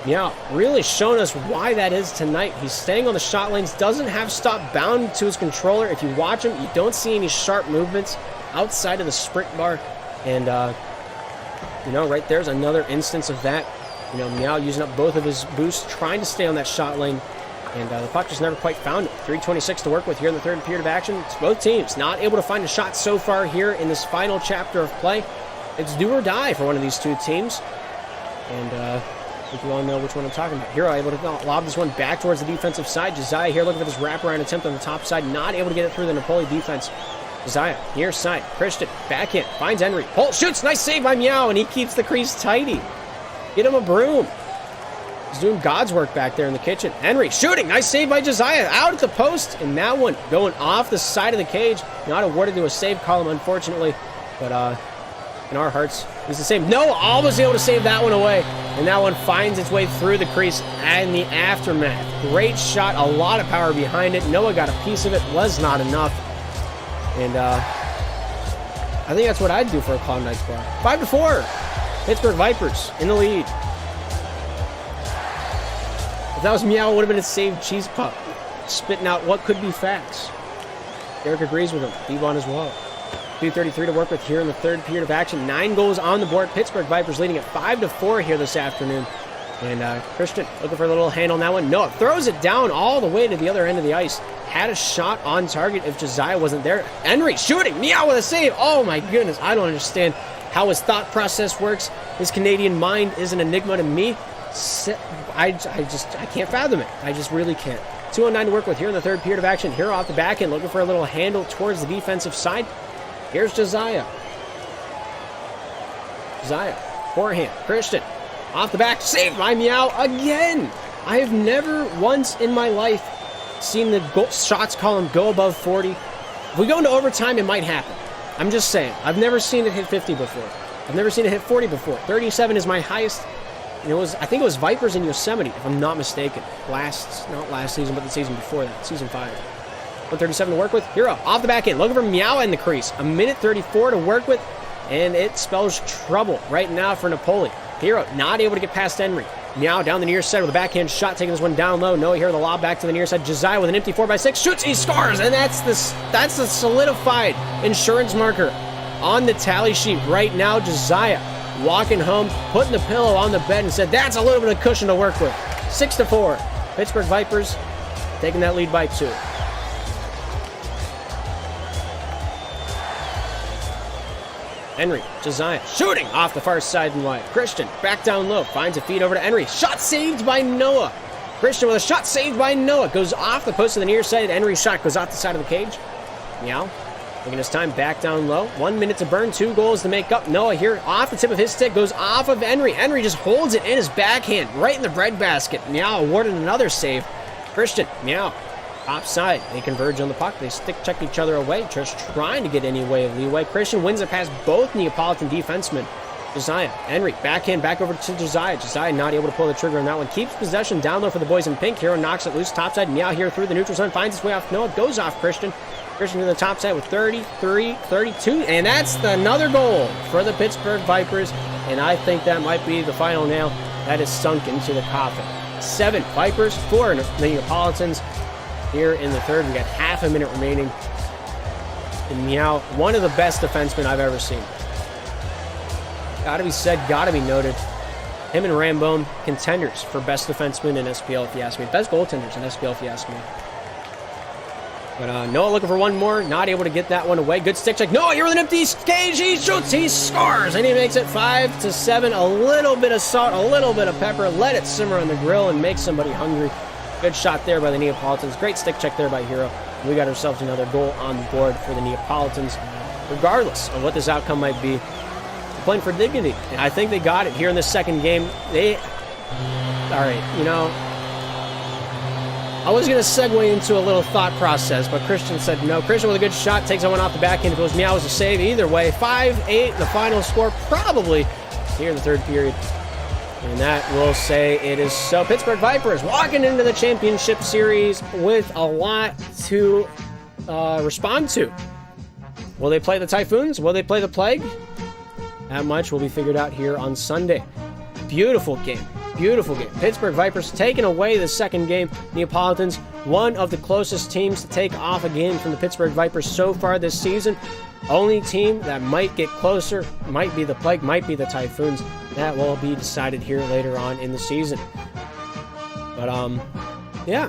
Meow really showing us why that is tonight. He's staying on the shot lanes, doesn't have stop bound to his controller. If you watch him, you don't see any sharp movements outside of the sprint bar. And, right there's another instance of that. Meow using up both of his boosts, trying to stay on that shot lane. And the puck just never quite found it. 3:26 to work with here in the third period of action. It's both teams not able to find a shot so far here in this final chapter of play. It's do or die for one of these two teams. And I think you all know which one I'm talking about. Hero able to lob this one back towards the defensive side. Josiah here looking for this wraparound attempt on the top side. Not able to get it through the Napoli defense. Josiah, near side. Christian, backhand. Finds Henry. Holt shoots. Nice save by Meow, and he keeps the crease tidy. Get him a broom. He's doing God's work back there in the kitchen. Henry shooting. Nice save by Josiah. Out at the post. And that one going off the side of the cage. Not awarded to a save column, unfortunately. But in our hearts, he's the same. Noah almost able to save that one away. And that one finds its way through the crease and the aftermath. Great shot. A lot of power behind it. Noah got a piece of it. Was not enough. And I think that's what I'd do for a Cloud Knights bar. 5-4. Pittsburgh Vipers in the lead. If that was Meow, it would have been a saved cheese pup. Spitting out what could be facts. Derek agrees with him. Devon as well. 2:33 to work with here in the third period of action. 9 goals on the board. Pittsburgh Vipers leading at 5-4 here this afternoon. And Christian looking for a little hand on that one. Noah throws it down all the way to the other end of the ice. Had a shot on target if Josiah wasn't there. Henry shooting. Meow with a save. Oh my goodness. I don't understand how his thought process works. His Canadian mind is an enigma to me. I can't fathom it. I just really can't. 2:09 to work with here in the third period of action. Hero off the back end looking for a little handle towards the defensive side. Here's Josiah. Josiah, forehand. Christian, off the back. Saved by Meow again. I have never once in my life seen the shots column go above 40. If we go into overtime, it might happen. I'm just saying. I've never seen it hit 50 before. I've never seen it hit 40 before. 37 is my highest. And I think it was Vipers in Yosemite, if I'm not mistaken. Not last season, but the season before that. Season 5. 137 to work with. Hero off the back end. Looking for Meow in the crease. 1:34 to work with. And it spells trouble right now for Napoli. Hero not able to get past Henry. Meow down the near side with a backhand shot, taking this one down low. Noah here, the lob back to the near side. Josiah with an empty 4x6, shoots, he scores, and that's the solidified insurance marker on the tally sheet right now. Josiah walking home, putting the pillow on the bed, and said, that's a little bit of cushion to work with. 6-4. Pittsburgh Vipers taking that lead by 2. Henry, Josiah, shooting off the far side and wide. Christian, back down low, finds a feed over to Henry. Shot saved by Noah. Christian with a shot saved by Noah. Goes off the post to the near side. Henry's shot goes off the side of the cage. Meow, taking his time back down low. 1 minute to burn, 2 goals to make up. Noah here, off the tip of his stick, goes off of Henry. Henry just holds it in his backhand, right in the breadbasket. Meow awarded another save. Christian, Meow, offside. They converge on the puck. They stick check each other away, just trying to get any way of leeway. Christian wins it past both Neapolitan defensemen. Josiah, Henry, backhand back over to Josiah. Josiah not able to pull the trigger on that one. Keeps possession down low for the boys in pink. Hero knocks it loose topside. Meow here through the neutral zone. Finds his way off Noah. Goes off Christian. Christian to the top side with 33-32. And that's another goal for the Pittsburgh Vipers. And I think that might be the final nail that is sunk into the coffin. 7 Vipers, 4 Neapolitans. Here in the third, we got half a minute remaining. And Meow, one of the best defensemen I've ever seen. Gotta be said, gotta be noted. Him and Rambone, contenders for best defenseman in SPL, if you ask me. Best goaltenders in SPL, if you ask me. But Noah looking for one more, not able to get that one away. Good stick check. Noah here with an empty cage. He shoots, he scores, and he makes it 5-7. A little bit of salt, a little bit of pepper. Let it simmer on the grill and make somebody hungry. Good shot there by the Neapolitans. Great stick check there by Hero. We got ourselves another goal on the board for the Neapolitans. Regardless of what this outcome might be, playing for dignity. And I think they got it here in the second game. All right, you know, I was going to segue into a little thought process, but Christian said no. Christian with a good shot, takes that one off the backhand. It goes Meow as a save. Either way, 5-8, the final score probably here in the third period. And that will say it is so. Pittsburgh Vipers walking into the championship series with a lot to respond to. Will they play the Typhoons? Will they play the Plague? That much will be figured out here on Sunday. Beautiful game. Beautiful game. Pittsburgh Vipers taking away the second game. Neapolitans, one of the closest teams to take off a game from the Pittsburgh Vipers so far this season. Only team that might get closer might be the Plague, might be the Typhoons. That will be decided here later on in the season. But, yeah.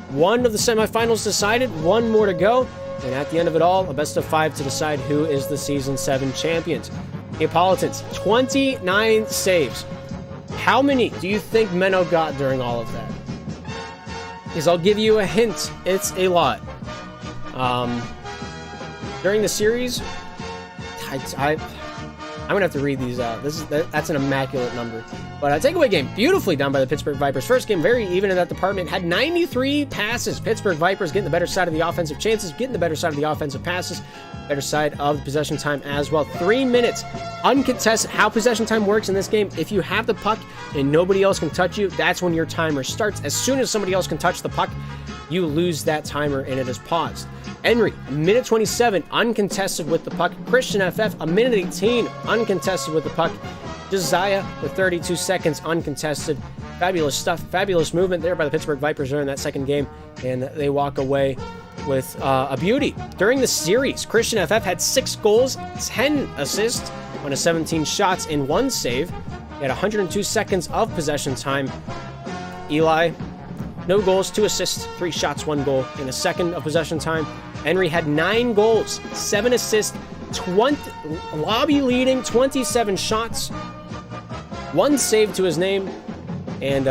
One of the semifinals decided, one more to go. And at the end of it all, a best of 5 to decide who is the Season 7 champions. Neapolitans, 29 saves. How many do you think Menno got during all of that? Because I'll give you a hint. It's a lot. During the series, I'm going to have to read these out. That's an immaculate number. But a takeaway game, beautifully done by the Pittsburgh Vipers. First game, very even in that department. Had 93 passes. Pittsburgh Vipers getting the better side of the offensive chances, getting the better side of the offensive passes, better side of the possession time as well. 3 minutes, uncontested. How possession time works in this game, if you have the puck and nobody else can touch you, that's when your timer starts. As soon as somebody else can touch the puck, you lose that timer and it is paused. Henry, a minute 27, uncontested with the puck. Christian FF, a minute 18, uncontested with the puck. Josiah with 32 seconds, uncontested. Fabulous stuff, fabulous movement there by the Pittsburgh Vipers during that second game, and they walk away with a beauty. During the series, Christian FF had 6 goals, 10 assists, on a 17 shots and 1 save. He had 102 seconds of possession time. Eli, no goals, 2 assists, 3 shots, 1 goal in a second of possession time. Henry had 9 goals, 7 assists, 20 lobby leading, 27 shots, 1 save to his name, and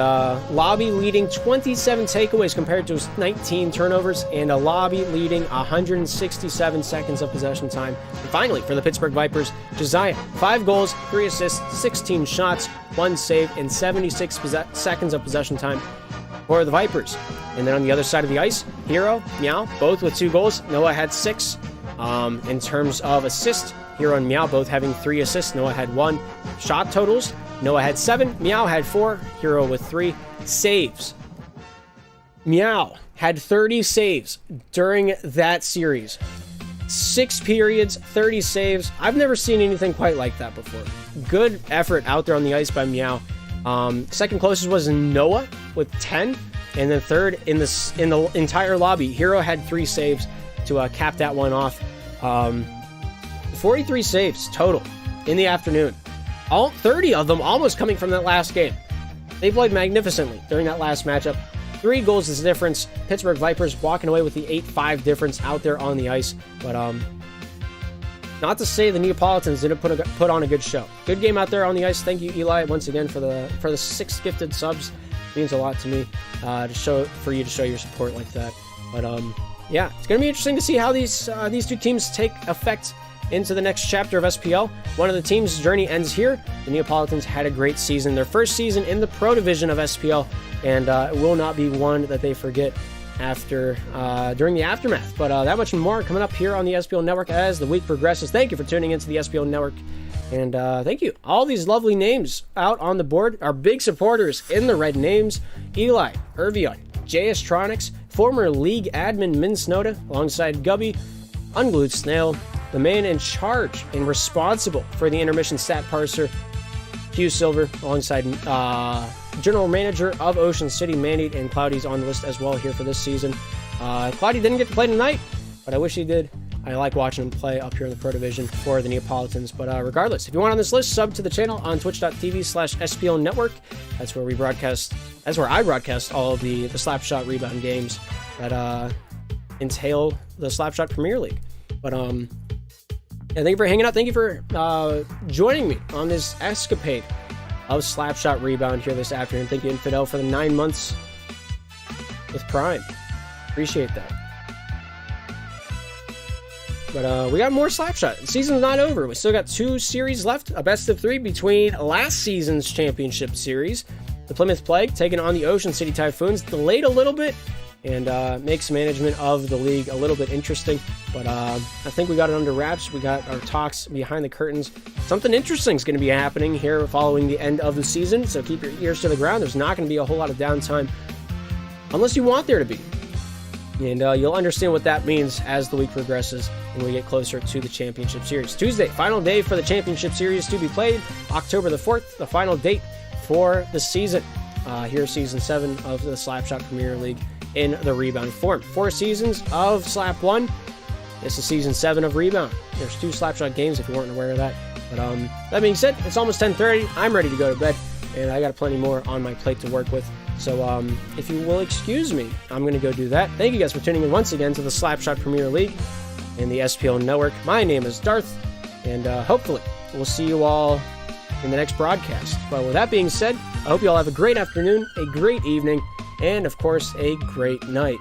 lobby leading 27 takeaways compared to his 19 turnovers, and a lobby leading 167 seconds of possession time. And finally, for the Pittsburgh Vipers, Josiah, 5 goals, 3 assists, 16 shots, 1 save, and 76 seconds of possession time for the Vipers. And then on the other side of the ice, Hero, Meow, both with 2 goals. Noah had 6. In terms of assists, Hero and Meow both having 3 assists. Noah had 1. Shot totals, Noah had 7. Meow had 4. Hero with 3. Saves. Meow had 30 saves during that series. 6 periods, 30 saves. I've never seen anything quite like that before. Good effort out there on the ice by Meow. Second closest was Noah with 10, and then third in the entire lobby, Hero had 3 saves to cap that one off. 43 saves total in the afternoon. All 30 of them almost coming from that last game. They played magnificently during that last matchup. 3 goals is the difference. Pittsburgh Vipers walking away with the 8-5 difference out there on the ice. But not to say the Neapolitans didn't put on a good show. Good game out there on the ice. Thank you, Eli, once again for the 6 gifted subs. It means a lot to me for you to show your support like that. But yeah, it's gonna be interesting to see how these 2 teams take effect into the next chapter of SPL. One of the teams' journey ends here. The Neapolitans had a great season, their first season in the Pro Division of SPL, and it will not be one that they forget during the aftermath. But that much and more coming up here on the SPL Network as the week progresses. Thank you for tuning into the SPL Network, and thank you. All these lovely names out on the board, our big supporters in the red names: Eli, Irvion, JStronics, former league admin Min Snowda, alongside Gubby, Unglued Snail, the man in charge and responsible for the intermission stat parser, Hugh Silver, alongside general manager of Ocean City, Mandy, and Cloudy's on the list as well here for this season. Cloudy didn't get to play tonight, but I wish he did. I like watching him play up here in the Pro Division for the Neapolitans. But regardless, if you want on this list, sub to the channel on twitch.tv/SPL Network. That's where I broadcast all of the Slapshot rebound games that entail the Slapshot Premier League. But yeah, thank you for hanging out. Thank you for joining me on this escapade of Slapshot Rebound here this afternoon. Thank you, Infidel, for the 9 months with Prime. Appreciate that. But we got more Slapshot. The season's not over. We still got 2 series left, a best of 3 between last season's championship series. The Plymouth Plague taking on the Ocean City Typhoons, delayed a little bit, and makes management of the league a little bit interesting. But I think we got it under wraps. We got our talks behind the curtains. Something interesting is going to be happening here following the end of the season, so keep your ears to the ground. There's not going to be a whole lot of downtime unless you want there to be. And you'll understand what that means as the week progresses and we get closer to the Championship Series. Tuesday, final day for the Championship Series to be played. October the 4th, the final date for the season. Here's Season 7 of the Slapshot Premier League in the Rebound form. 4 seasons of Slap 1. This is Season 7 of Rebound. There's 2 Slapshot games if you weren't aware of that. But that being said, it's almost 10:30. I'm ready to go to bed, and I got plenty more on my plate to work with. So if you will excuse me, I'm going to go do that. Thank you guys for tuning in once again to the Slapshot Premier League and the SPL Network. My name is Darth, and hopefully we'll see you all in the next broadcast. But with that being said, I hope you all have a great afternoon, a great evening, and of course, a great night.